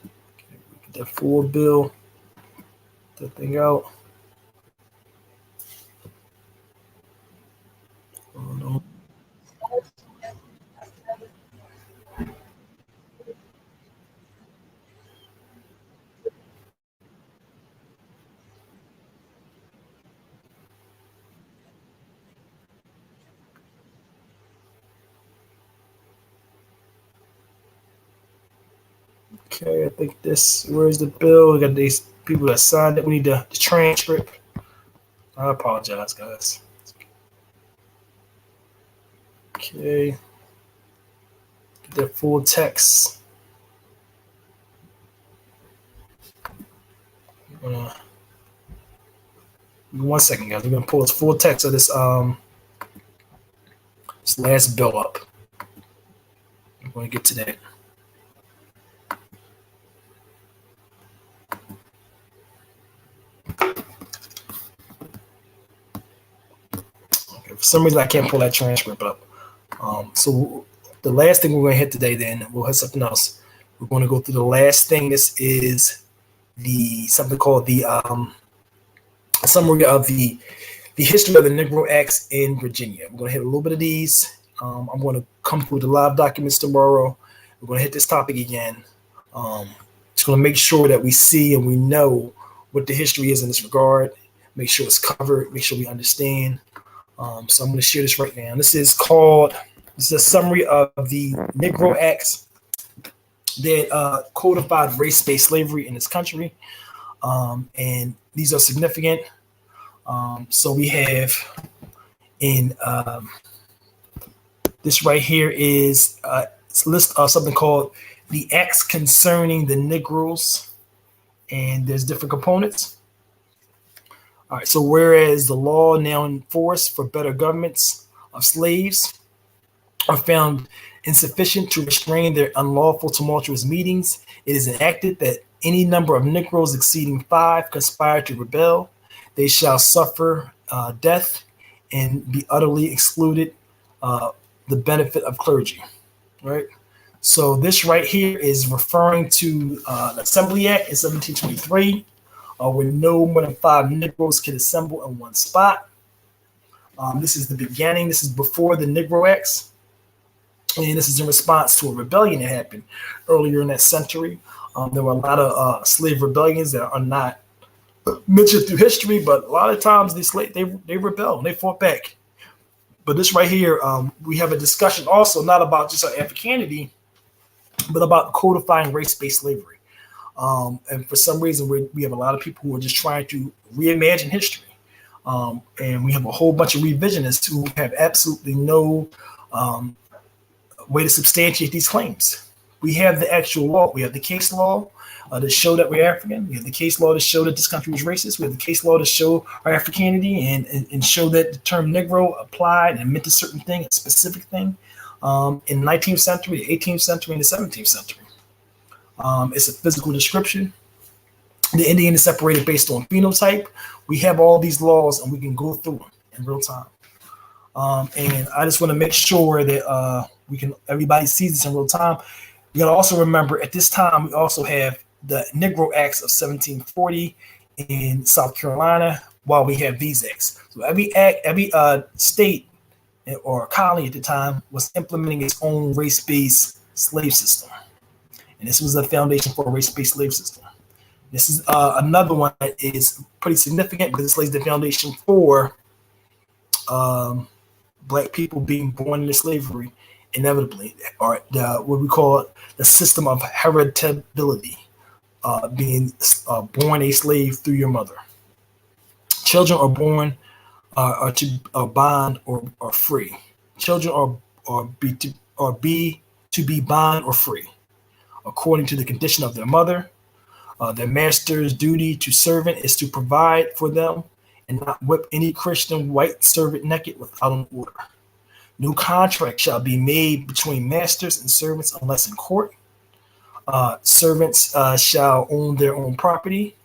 get that full bill. That thing out. Oh, no. Okay, I think this, where's the bill? We got these people that signed it. We need the transcript. I apologize, guys. Okay. Get that full text. One second, guys. We're gonna pull this full text of this this last bill up. I'm going to get to that. Okay, for some reason I can't pull that transcript up. So the last thing we're going to hit today, then we'll hit something else. We're going to go through the last thing. This is something called the summary of the history of the Negro Acts in Virginia. I'm going to hit a little bit of these. I'm going to come through the live documents tomorrow. We're going to hit this topic again. Just going to make sure that we see and we know what the history is in this regard. Make sure it's covered. Make sure we understand. So I'm going to share this right now. This is a summary of the Negro Acts that codified race-based slavery in this country. And these are significant. So we have in this right here is it's a list of something called the Acts Concerning the Negroes, and there's different components. All right, so whereas the law now in force for better governments of slaves are found insufficient to restrain their unlawful tumultuous meetings, it is enacted that any number of Negroes exceeding 5 conspire to rebel. They shall suffer death and be utterly excluded the benefit of clergy, right? So this right here is referring to the Assembly Act in 1723, where no more than 5 Negroes can assemble in one spot. This is the beginning. This is before the Negro Acts, and this is in response to a rebellion that happened earlier in that century. There were a lot of slave rebellions that are not mentioned through history, but a lot of times they rebelled, they fought back. But this right here, we have a discussion also not about just Africanity, but about codifying race-based slavery. And for some reason, we have a lot of people who are just trying to reimagine history. And we have a whole bunch of revisionists who have absolutely no way to substantiate these claims. We have the actual law. We have the case law to show that we're African. We have the case law to show that this country was racist. We have the case law to show our Africanity and show that the term Negro applied and meant a certain thing, a specific thing. In the 19th century, the 18th century, and the 17th century. It's a physical description. The Indian is separated based on phenotype. We have all these laws and we can go through them in real time. And I just want to make sure that everybody sees this in real time. You got to also remember at this time, we also have the Negro Acts of 1740 in South Carolina, while we have these acts. So every state or colony at the time was implementing its own race-based slave system. And this was the foundation for a race-based slave system. This is another one that is pretty significant because it lays the foundation for Black people being born into slavery inevitably, or what we call the system of heritability, being born a slave through your mother. Children are born are bond or free. Children are to be bond or free, according to the condition of their mother. Their master's duty to servant is to provide for them and not whip any Christian white servant naked without an order. No contract shall be made between masters and servants unless in court. Servants shall own their own property.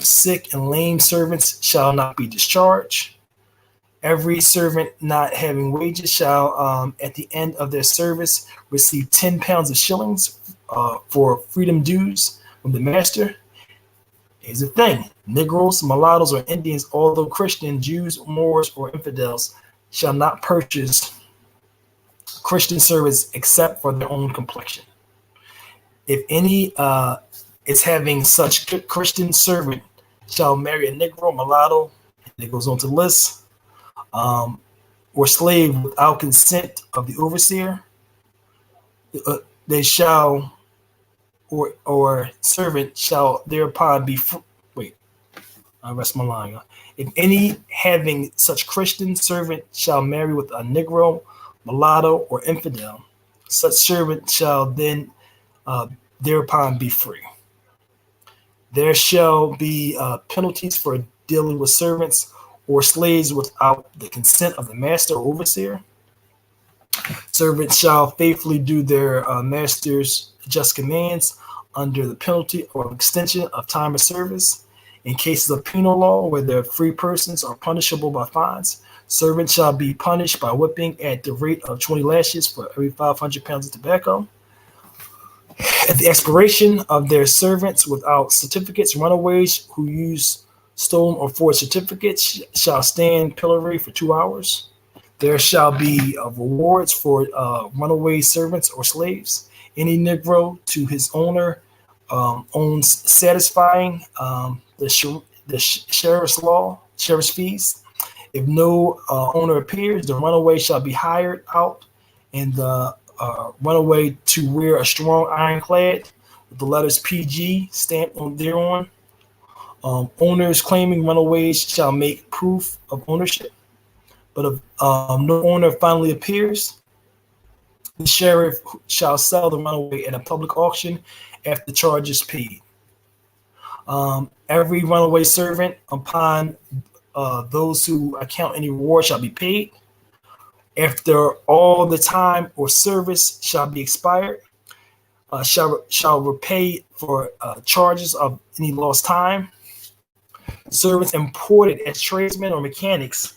Sick and lame servants shall not be discharged. Every servant not having wages shall, at the end of their service, receive 10 pounds of shillings for freedom dues from the master. Here's the thing: Negroes, mulattoes, or Indians, although Christian, Jews, Moors, or infidels, shall not purchase Christian service except for their own complexion. If any is having such Christian servant shall marry a Negro, mulatto, and it goes on to list, or slave without consent of the overseer, they shall, or servant shall thereupon be wait, I rest my line. If any having such Christian servant shall marry with a Negro, mulatto, or infidel, such servant shall then thereupon be free. There shall be penalties for dealing with servants or slaves without the consent of the master or overseer. Servants shall faithfully do their master's just commands under the penalty or extension of time of service. In cases of penal law where the free persons are punishable by fines, servants shall be punished by whipping at the rate of 20 lashes for every 500 pounds of tobacco. At the expiration of their servants without certificates, runaways who use stolen or forged certificates shall stand pillory for 2 hours. There shall be rewards for runaway servants or slaves. Any Negro to his owner owns satisfying the sheriff's fees. If no owner appears, the runaway shall be hired out, and the runaway to wear a strong ironclad with the letters PG stamped on thereon. Owners claiming runaways shall make proof of ownership. But if no owner finally appears, the sheriff shall sell the runaway at a public auction after the charge is paid. Every runaway servant, upon those who account any reward, shall be paid. After all the time or service shall be expired, shall repay for charges of any lost time. Servants imported as tradesmen or mechanics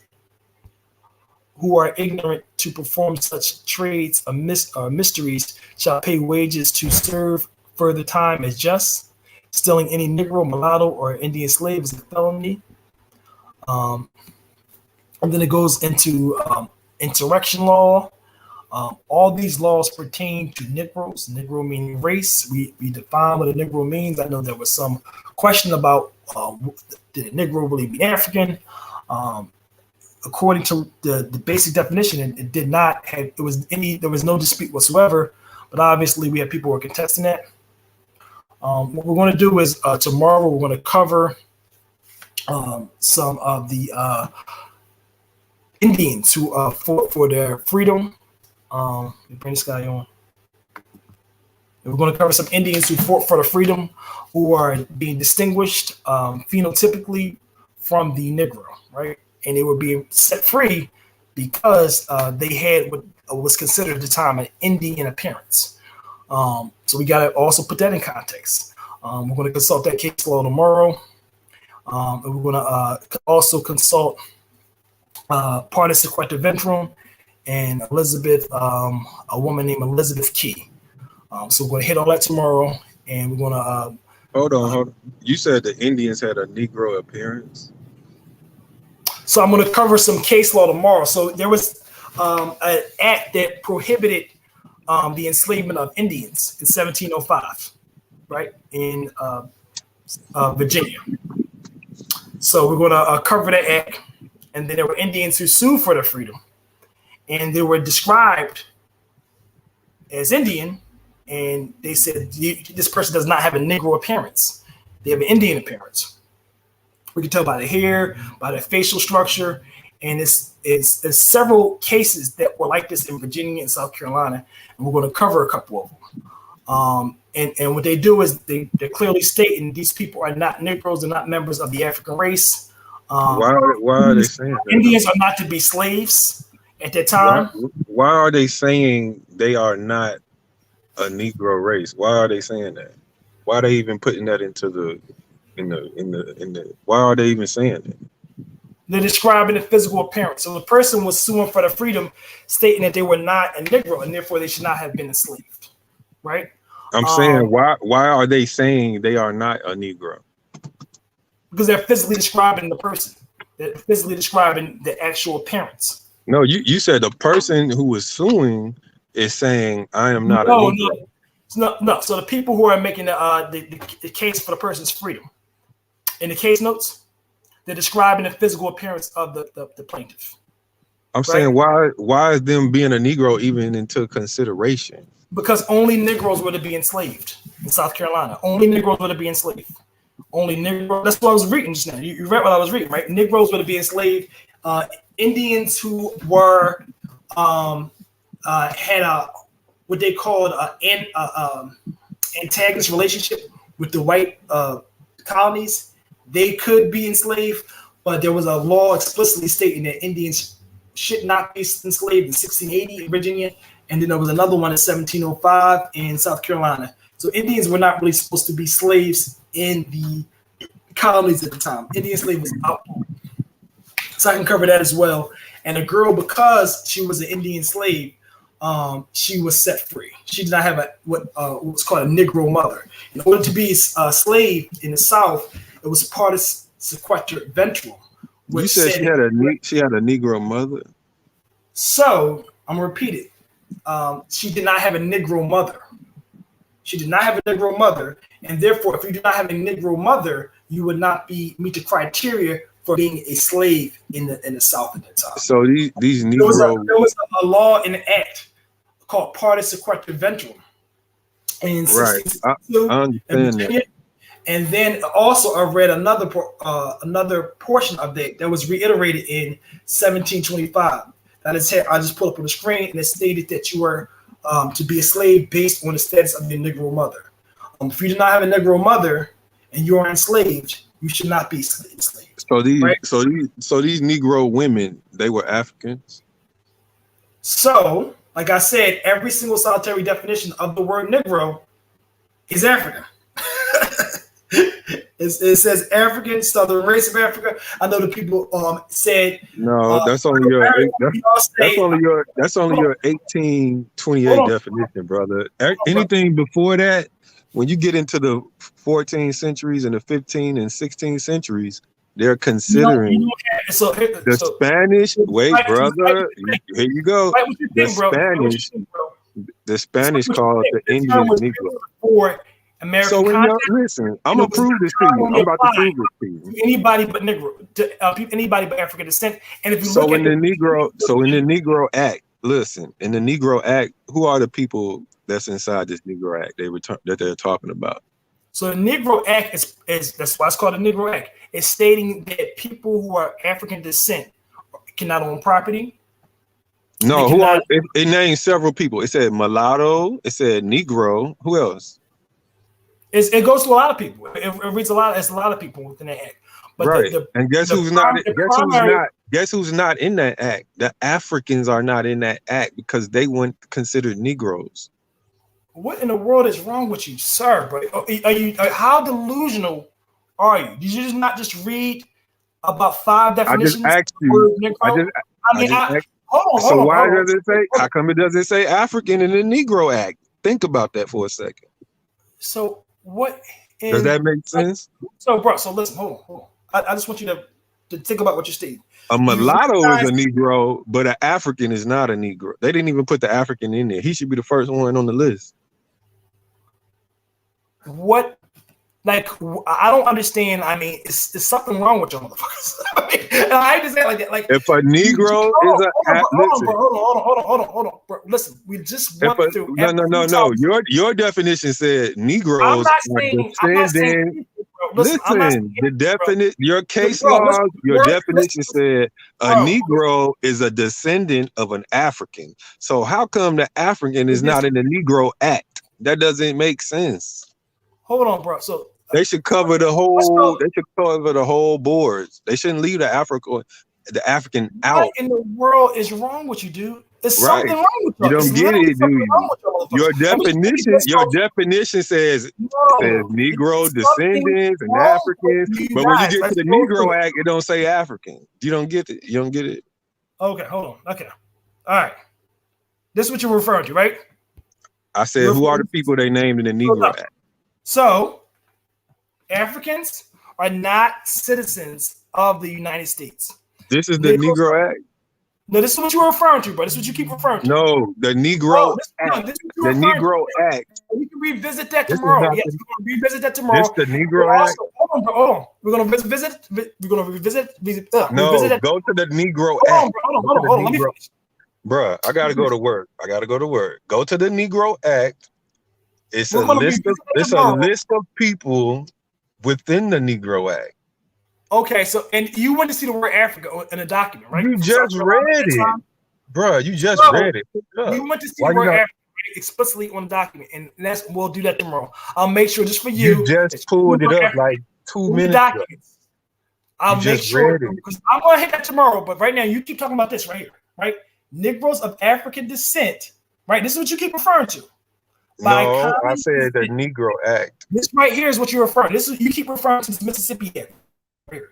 who are ignorant to perform such trades or mysteries shall pay wages to serve further time as just. Stealing any Negro, mulatto, or Indian slave is a felony. And then it goes into insurrection law. All these laws pertain to Negroes. Negro meaning race. We define what a Negro means. I know there was some question about did a Negro really mean African? According to the basic definition, it did not have. There was no dispute whatsoever. But obviously, we have people who are contesting that. What we're going to do is tomorrow we're going to cover some of the Indians who fought for their freedom. Bring this guy on. We're going to cover some Indians who fought for the freedom, who are being distinguished phenotypically from the Negro, right? And they were being set free because they had what was considered at the time an Indian appearance. So we got to also put that in context. We're going to consult that case law tomorrow. And we're going to also consult Partis Sequetta Ventrum and Elizabeth, a woman named Elizabeth Key. So we're going to hit all that tomorrow, and we're going to hold on. You said the Indians had a Negro appearance. So I'm going to cover some case law tomorrow. So there was an act that prohibited the enslavement of Indians in 1705, right, in Virginia. So we're going to cover that act. And then there were Indians who sued for their freedom. And they were described as Indian. And they said, this person does not have a Negro appearance. They have an Indian appearance. We can tell by the hair, by the facial structure. And it's several cases that were like this in Virginia and South Carolina. And we're going to cover a couple of them. And what they do is they're clearly stating these people are not Negroes. They're not members of the African race. Why are they saying that? Indians are not to be slaves at that time. Why are they saying they are not a Negro race? Why are they saying that? Why are they even putting that into why are they even saying that? They're describing the physical appearance. So the person was suing for their freedom, stating that they were not a Negro and therefore they should not have been enslaved. Right? I'm saying why are they saying they are not a Negro? Because they're physically describing the person. They're physically describing the actual appearance. No, you said the person who was suing is saying I am not a Negro. No. So the people who are making the case for the person's freedom, in the case notes, they're describing the physical appearance of the plaintiff. I'm saying why is them being a Negro even into consideration? Because only Negroes were to be enslaved in South Carolina. Only Negroes were to be enslaved. Only Negro. That's what I was reading just now. You read what I was reading, right? Negroes were to be enslaved. Indians who were had what they called an antagonist relationship with the white colonies, they could be enslaved, but there was a law explicitly stating that Indians should not be enslaved in 1680 in Virginia, and then there was another one in 1705 in South Carolina. So Indians were not really supposed to be slaves in the colonies at the time. Indian slavery was outlawed. So I can cover that as well. And a girl, because she was an Indian slave, she was set free. She did not have what's called a Negro mother. In order to be a slave in the South, it was Partis Sequetta Ventrum. You said she had a Negro mother? So I'm gonna repeat it. She did not have a Negro mother. She did not have a Negro mother, and therefore, if you do not have a Negro mother, you would not meet the criteria for being a slave in the South at that time. So these There was Negro. a law in the act called Parte Sequestrum in Right. 1662 I in understand Virginia. that. And then also I read another portion of that was reiterated in 1725. That is here. I just pulled up on the screen, and it stated that you were to be a slave based on the status of your Negro mother. If you do not have a Negro mother and you are enslaved, you should not be enslaved. So these right? so these Negro women, they were Africans. So, like I said, every single solitary definition of the word Negro is African. It says African, Southern race of Africa. I know the people said No, that's only your that's only your 1828 definition, brother. Anything before that, when you get into the 14th centuries and the 15th and 16th centuries, they're considering the Spanish. Wait, brother, here you go. The Spanish called the Indian Negro. American listen, I'm gonna prove this to you. I'm about to prove it to you. Anybody but Negro, anybody but African descent. And if you look at in the Negro Act, listen, in the Negro Act, who are the people that's inside this Negro Act that they're talking about? So the Negro Act is that's why it's called the Negro Act. It's stating that people who are African descent cannot own property. No, it names several people. It said mulatto. It said Negro. Who else? It goes to a lot of people. It reads a lot. It's a lot of people within that act. But right. And guess who's not in that act? The Africans are not in that act because they weren't considered Negroes. What in the world is wrong with you, sir? Bro? How delusional are you? Did you just read about 5 definitions? I just asked you. Hold on. Why does it say? How come it doesn't say African in the Negro Act? Think about that for a second. So what does that make sense? So, bro. So listen. Hold on. I just want you to think about what you're stating. A mulatto is a Negro, but an African is not a Negro. They didn't even put the African in there. He should be the first one on the list. What? Like, I don't understand. I mean, there's something wrong with y'all motherfuckers. I hate to say it like that. Like, if a Negro is a hold on, bro. Listen, we just went through. No. Your definition said Negroes are descendants. Listen, the definite your case laws, your definition said a Negro is a descendant of an African. So how come the African is not in the Negro Act? That doesn't make sense. Hold on, bro. So they should cover the whole. They should cover the whole boards. They shouldn't leave the African out. What in the world is wrong with you, dude? There's something wrong with you. You don't get it, do you? Your definition says Negro descendants and Africans, but when you get to the Negro Act, it don't say African. You don't get it. You don't get it. Okay, hold on. Okay, all right. This is what you're referring to, right? I said, who are the people they named in the Negro Act? So, Africans are not citizens of the United States. This is the Negro Act. No, this is what you're referring to, bro. This is what you keep referring to. No, the Negro Act. The Negro Act. We can revisit that tomorrow. Yes, we're going to revisit that tomorrow. This the Negro Act. Hold on. We're going to revisit. We're going to revisit. No, go to the Negro Act. Hold on. Let me finish. Bruh, I gotta go to work. Go to the Negro Act. It's a list of people within the Negro Act. Okay, so and you went to see the word Africa in a document, right? You just read it, bro. You just read it. You went to see the word Africa explicitly on the document, and we'll do that tomorrow. I'll make sure just for you. You just pulled it up like 2 minutes ago. I'll make sure because I'm gonna hit that tomorrow. But right now, you keep talking about this right here, right? Negroes of African descent, right? This is what you keep referring to. No, I said the Negro Act. This right here is what you're referring. You keep referring to the Mississippi Act.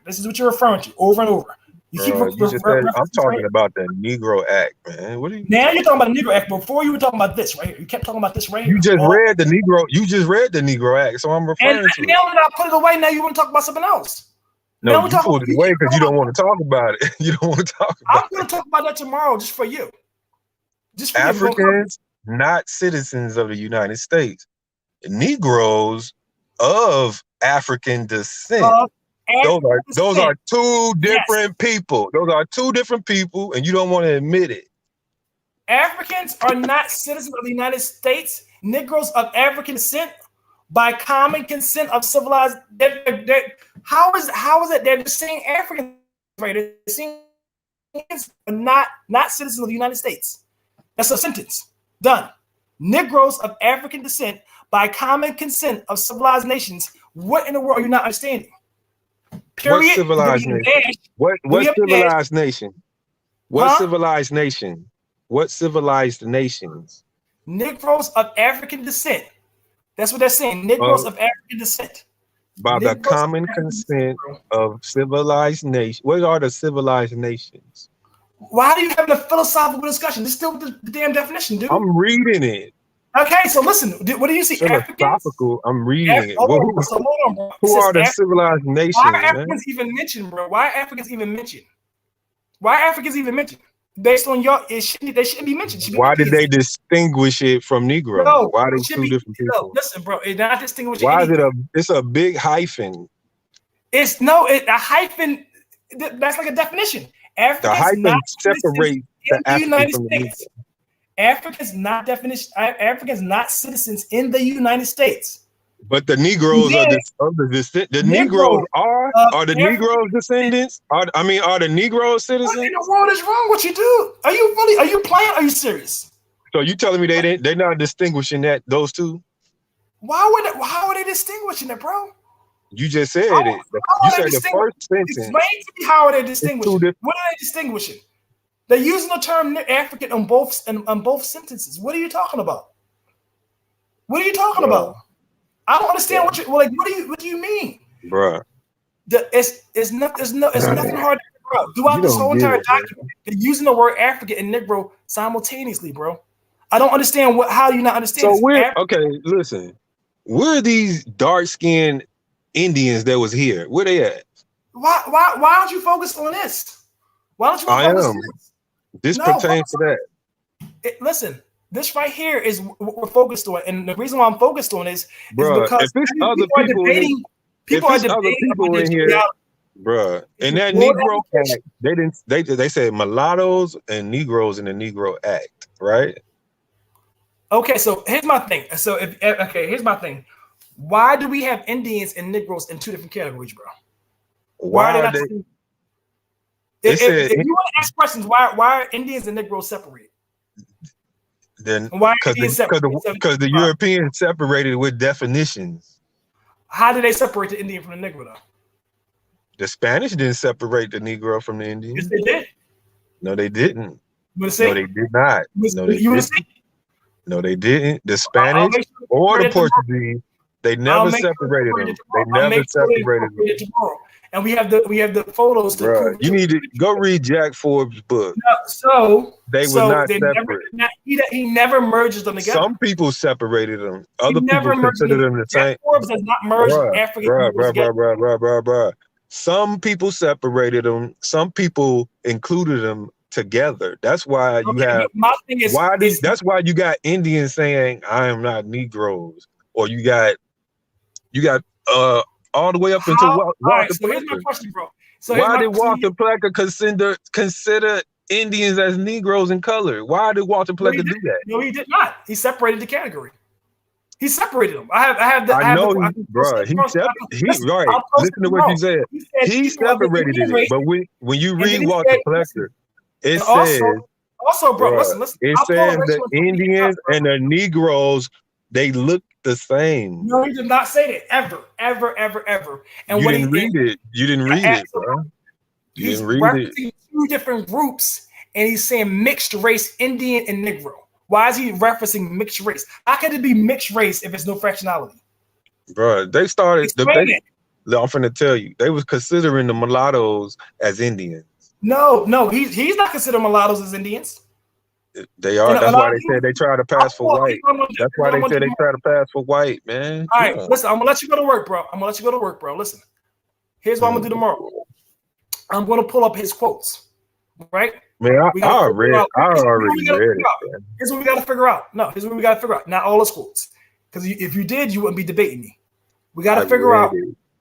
This is what you're referring to over and over. I'm talking about the Negro Act, man. What are you? Now you're talking about the Negro Act. Before you were talking about this, right? You kept talking about this, right? You just read the Negro. You just read the Negro Act, so I'm referring to. Now that I put it away, now you want to talk about something else. No, Now we you talk pulled about it away because you don't want to talk about it. You don't want to talk I'm about going it. to talk about that tomorrow, just for you. Just for you. We're gonna cover it. Africans, not citizens of the United States. Negroes of African descent. Of African Those are descent. two Yes. different people. Those are two different people, and you don't want to admit it. Africans are not citizens of the United States. Negroes of African descent, by common consent of civilized. How is it they're just saying Africans, right? They're saying not citizens of the United States. That's a sentence. Done. Negroes of African descent, by common consent of civilized nations. What in the world are you not understanding? What Period. civilized nation? What civilized nation? What civilized nation? What civilized nations? Negroes of African descent. That's what they're saying. Negroes of African descent. By the common consent of civilized nations. What are the civilized nations? Why are you having a philosophical discussion? This is still the damn definition, dude. I'm reading it. Okay, so listen. What do you see? Philosophical. I'm reading it. Hold on, bro. Who are the civilized nations? Why are Africans even mentioned, bro? Why are Africans even mentioned? Why are Africans even mentioned? Based on your, they shouldn't be mentioned. Why did they distinguish it from Negro? No, why are they two different people? No, listen, bro. It's not distinguishing. Why is it it's a big hyphen? It's a hyphen. That's like a definition. The hyphen separates the African from the Negro. Africans not definition. Africans not citizens in the United States. But the Negroes are the Negroes are the Negroes descendants? Are the Negroes citizens? What in the world is wrong with you, dude? Are you playing? Are you serious? So you telling me they're not distinguishing those two? How are they distinguishing it, bro? You just said it. You said the first sentence. Explain to me how are they distinguishing? What are they distinguishing? They're using the term African on both sentences. What are you talking about? What are you talking about? I don't understand what do you mean? Bruh. It's nothing hard to figure out. Throughout this whole entire document, they're using the word African and Negro simultaneously, bro. I don't understand how you not understand. So listen. Where are these dark-skinned Indians that was here? Where they at? Why don't you focus on this? Why don't you focus on this? This pertains to that. Listen, this right here is what we're focused on, and the reason why I'm focused on is because if it's other people in here, bruh. In that Negro Act, they said mulattoes and Negroes in the Negro Act, right? Okay, so here's my thing. Here's my thing. Why do we have Indians and Negroes in two different categories, bro? Why are they? If you want to ask questions, why are Indians and Negroes separated? Then because the Europeans separated with definitions. How did they separate the Indian from the Negro, though? The Spanish didn't separate the Negro from the Indian. Yes, they did. No, they didn't. No, they did not. No, they didn't. The Spanish or the Portuguese, they never separated them. They never separated them. And we have the photos. Bro, you need to go read Jack Forbes' book. They were not separate. He never merges them together. Some people separated them. Other people considered them the same. Jack Forbes does not merge African together. Bro. Some people separated them. Some people included them together. That's why you have. My thing is, that's why you got Indians saying I am not Negroes, or you got all the way up into Walter. Right, so here's my question, bro. Why did Walter Plecker consider Indians as Negroes in color? Why did Walter Plecker do that? No, he did not. He separated the category. He separated them. Listen to what you said. He separated it. But when you read Walter Plecker, it says also, bro, listen. It says the Indians and the Negroes, they look the same. No, he did not say that ever. And you didn't read it. You didn't read it, bro. He's referencing two different groups, and he's saying mixed race, Indian and Negro. Why is he referencing mixed race? How can it be mixed race if it's no fractionality? Bro, they started. I'm finna tell you, they was considering the mulattoes as Indians. No, he's not considering mulattoes as Indians. They are. That's why they said they try to pass for white. That's why they said they try to pass for white, man. All right, listen. I'm gonna let you go to work, bro. Listen. Here's what I'm gonna do tomorrow. I'm gonna pull up his quotes. Right? Man, I already read it. Here's what we gotta figure out. No, here's what we gotta figure out. Not all his quotes. Because if you did, you wouldn't be debating me. We gotta figure out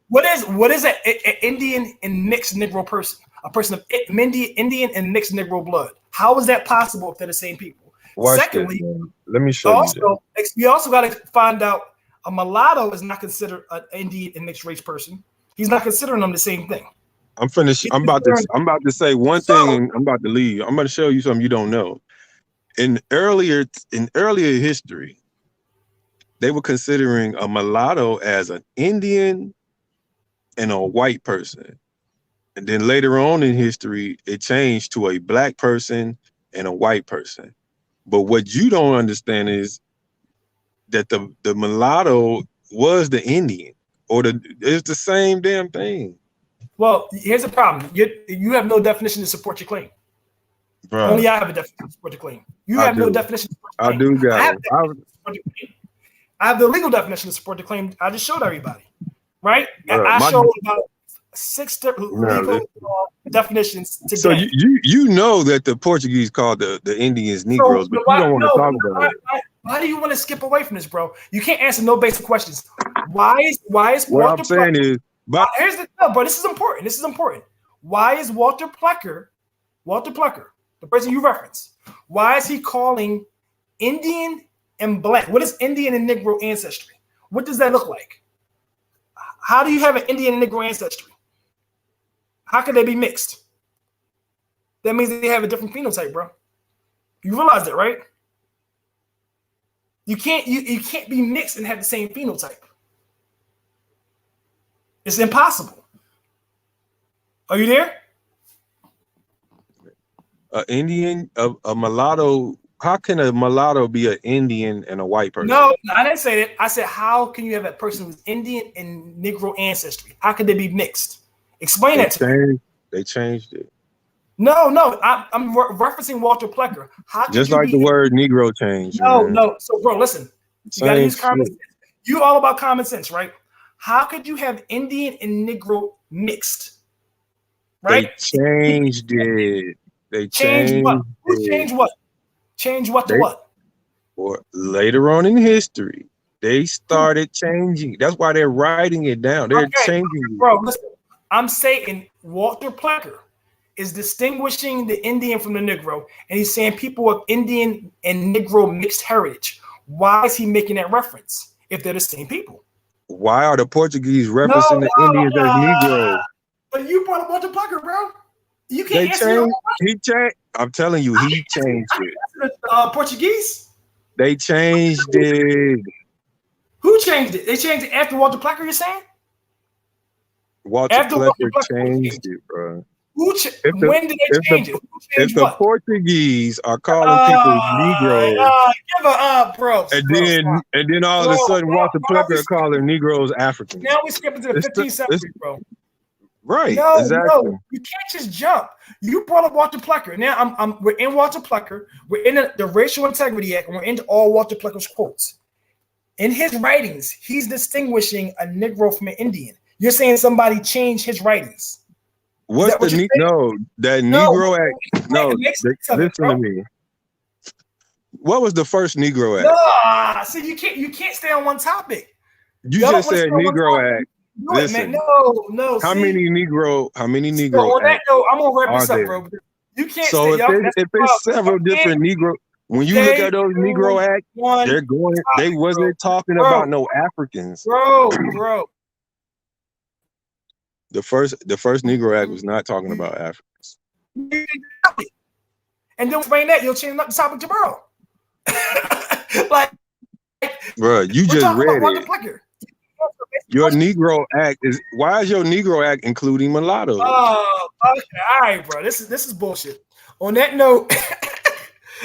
what is an Indian and mixed Negro person? A person of Indian and mixed Negro blood. How is that possible if they're the same people? Secondly, let me show you. We also got to find out a mulatto is not considered an Indian and mixed race person. He's not considering them the same thing. I'm finished. I'm about to say one thing, and I'm about to leave. I'm going to show you something you don't know. In earlier history, they were considering a mulatto as an Indian and a white person. And then later on in history, it changed to a black person and a white person. But what you don't understand is that the mulatto was the Indian, or it's the same damn thing. Well, here's the problem. You have no definition to support your claim. Bruh. Only I have a definition to support the claim. You have no definition to support the claim. I do got it. I have the legal definition to support the claim. I just showed everybody. Right? I showed about 6 legal definitions today. So you know that the Portuguese called the Indians Negroes, but you don't want to talk about it. Why do you want to skip away from this, bro? You can't answer no basic questions. Why is what I'm saying is, but bro, this is important. This is important. Why is Walter Plecker, the person you referenced, why is he calling Indian and black? What is Indian and Negro ancestry? What does that look like? How do you have an Indian and Negro ancestry? How could they be mixed? That means they have a different phenotype, bro. You realize that, right? You can't be mixed and have the same phenotype. It's impossible. Are you there? A mulatto. How can a mulatto be an Indian and a white person? No, I didn't say that. I said, how can you have a person who's Indian and Negro ancestry? How could they be mixed? Explain that to me. They changed it. No, I'm referencing Walter Plecker. Just like the word Negro changed. No. So, bro, listen. You got to use common sense. You all about common sense, right? How could you have Indian and Negro mixed? Right? They changed it. They changed what? Who changed what? Change what to what? Or later on in history, they started changing. That's why they're writing it down. They're changing it. Bro, listen. I'm saying Walter Plecker is distinguishing the Indian from the Negro, and he's saying people of Indian and Negro mixed heritage. Why is he making that reference if they're the same people? Why are the Portuguese referencing the Indians as Negroes? But you brought up Walter Plecker, bro. You can't answer He changed. I'm telling you, he changed it. Portuguese? They changed it. Who changed it? They changed it after Walter Plecker, you're saying? Walter Plecker changed it, bro. When did they change it? If the Portuguese are calling people Negroes, give her up, bro. And then all of a sudden, Walter Plecker calling Negroes Africans. Now we're skipping to the 15th century, bro. Right, exactly. No, you can't just jump. You brought up Walter Plecker. Now we're in Walter Plecker. We're in the Racial Integrity Act, and we're into all Walter Plecker's quotes. In his writings, he's distinguishing a Negro from an Indian. You're saying somebody changed his writings. What's that Negro Act? No, listen to me. What was the first Negro Act? See, you can't stay on one topic. You just said Negro Act. Listen, no. How many Negro? So on that note, I'm gonna wrap this up, bro. You can't. So if there's several different Negro, when you look at those Negro Acts, they wasn't talking about no Africans, bro. The first Negro Act was not talking about Africans. And don't explain that, you'll change the topic tomorrow. Bro, you just read it. Your Negro Act why is your Negro Act including mulattoes? Oh, okay. All right, bro. This is bullshit. On that note,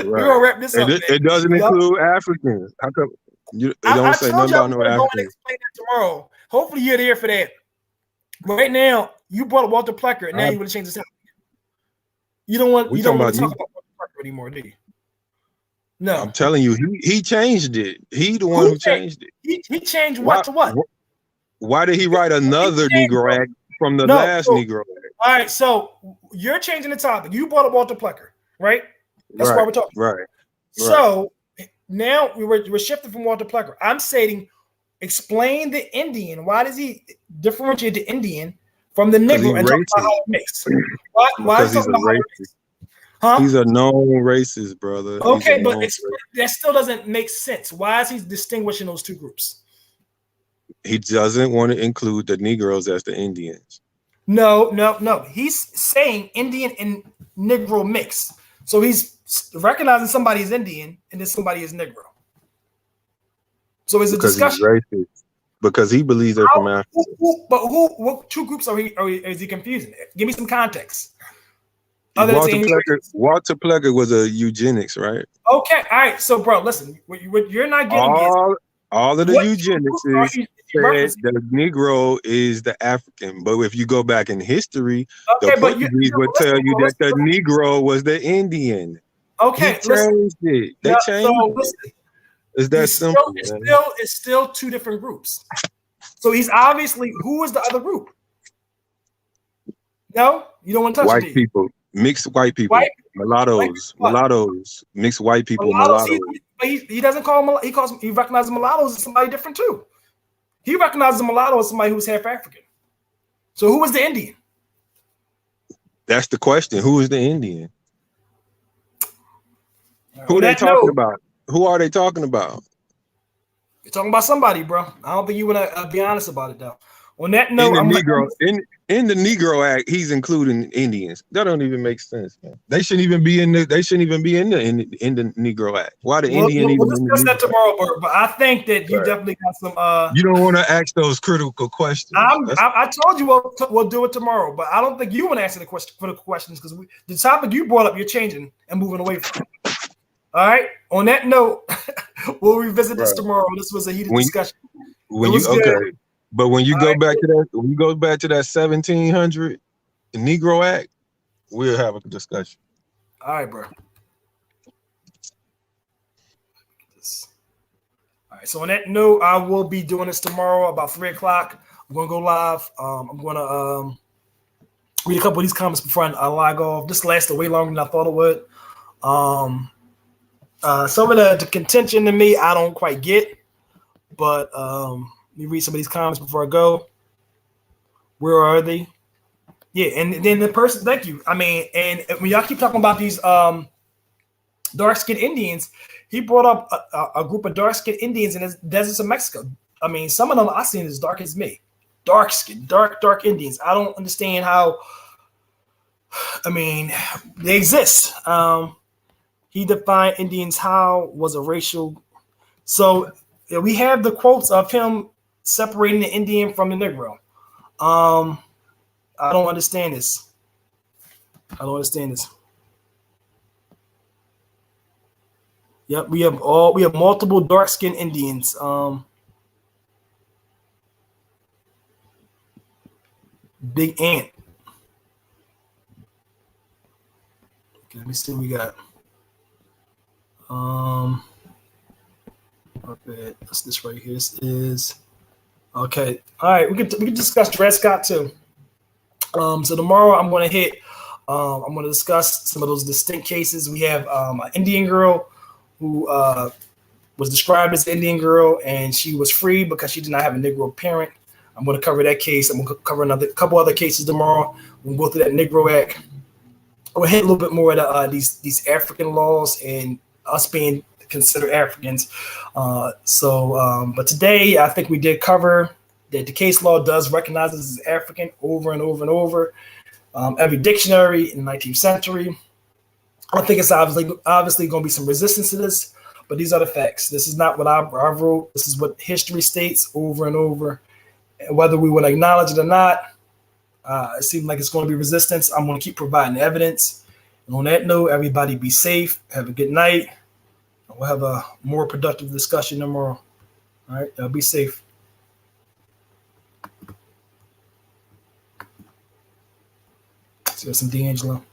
we're gonna wrap this up. It doesn't include Africans. How come it don't say nothing about no Africans? Explain that tomorrow. Hopefully you're there for that. Right now, you brought up Walter Plecker, and now you want to change the topic. You don't want to talk about Walter Plecker anymore, do you? No. I'm telling you, he changed it. He the one who changed it. He changed what to what? Why did he write another Negro Act from the No, last Negro Act. All right, so you're changing the topic. You brought up Walter Plecker, right? That's why we're talking. Right. So now we're shifting from Walter Plecker. I'm saying, explain the Indian. Why does he differentiate the Indian from the Negro and talk about how it makes? Why is he talking about how it makes? Huh? He's a known racist, brother. Okay, but that still doesn't make sense. Why is he distinguishing those two groups? He doesn't want to include the Negroes as the Indians. No. He's saying Indian and Negro mix. So he's recognizing somebody is Indian and then somebody is Negro. So it's a discussion. He's racist. Because he believes they're from Africa. What two groups is he confusing? Give me some context. Walter Plecker was a eugenics, right? Okay, all right. So, bro, listen, what you're not getting all of the eugenics said the Negro is the African, but if you go back in history, the Portuguese would tell you that the Negro was the Indian. Okay, he changed it. They changed it. Listen, it's that simple. It's still two different groups. So he's obviously, who is the other group? No, you don't want to touch white people. Mixed white people, mulattoes, mixed white people, mulattoes. He doesn't call them. He recognizes mulattoes as somebody different too. He recognizes a mulatto as somebody who's half African. So who is the Indian? That's the question. Who is the Indian? Who are they talking about? Who are they talking about? You're talking about somebody, bro. I don't think you want to be honest about it though. On that note, in the Negro Act, he's including Indians. That don't even make sense, man. They shouldn't even be in the Negro Act. Why the Indian even? We'll discuss that tomorrow, but I think that you definitely got some. You don't want to ask those critical questions. I told you we'll do it tomorrow, but I don't think you want to answer the critical questions because the topic you brought up, you're changing and moving away from. All right. On that note, we'll revisit this tomorrow. This was a heated discussion. But when you go back to that, 1700 Negro Act, we'll have a discussion. All right, bro. All right. So on that note, I will be doing this tomorrow about 3:00. I'm gonna go live. I'm gonna read a couple of these comments before I log off. This lasted way longer than I thought it would. Some of the contention to me, I don't quite get, but let me read some of these comments before I go. Where are they? Yeah, and then the person, thank you. I mean, and when y'all keep talking about these dark-skinned Indians, he brought up a group of dark-skinned Indians in the deserts of Mexico. I mean, some of them I've seen as dark as me. Dark-skinned, dark Indians. I don't understand how, I mean, they exist. He defined Indians how was a racial. So we have the quotes of him separating the Indian from the Negro. I don't understand this. Yep, we have multiple dark-skinned Indians. Big Ant. Okay, let me see what we got. Okay, that's this right here. This is okay. All right, we can discuss Dred Scott too. So tomorrow I'm going to discuss some of those distinct cases. We have an Indian girl who was described as an Indian girl, and she was free because she did not have a Negro parent. I'm going to cover that case. I'm going to cover a couple other cases tomorrow. We'll go through that Negro Act. We'll hit a little bit more at these African laws and us being considered Africans. But today I think we did cover that the case law does recognize us as African over and over and over. Every dictionary in the 19th century. I think it's obviously going to be some resistance to this, but these are the facts. This is not what I wrote. This is what history states over and over. And whether we would acknowledge it or not, it seems like it's going to be resistance. I'm going to keep providing evidence. And on that note, everybody be safe. Have a good night. We'll have a more productive discussion tomorrow. All right, y'all be safe. See you some D'Angelo.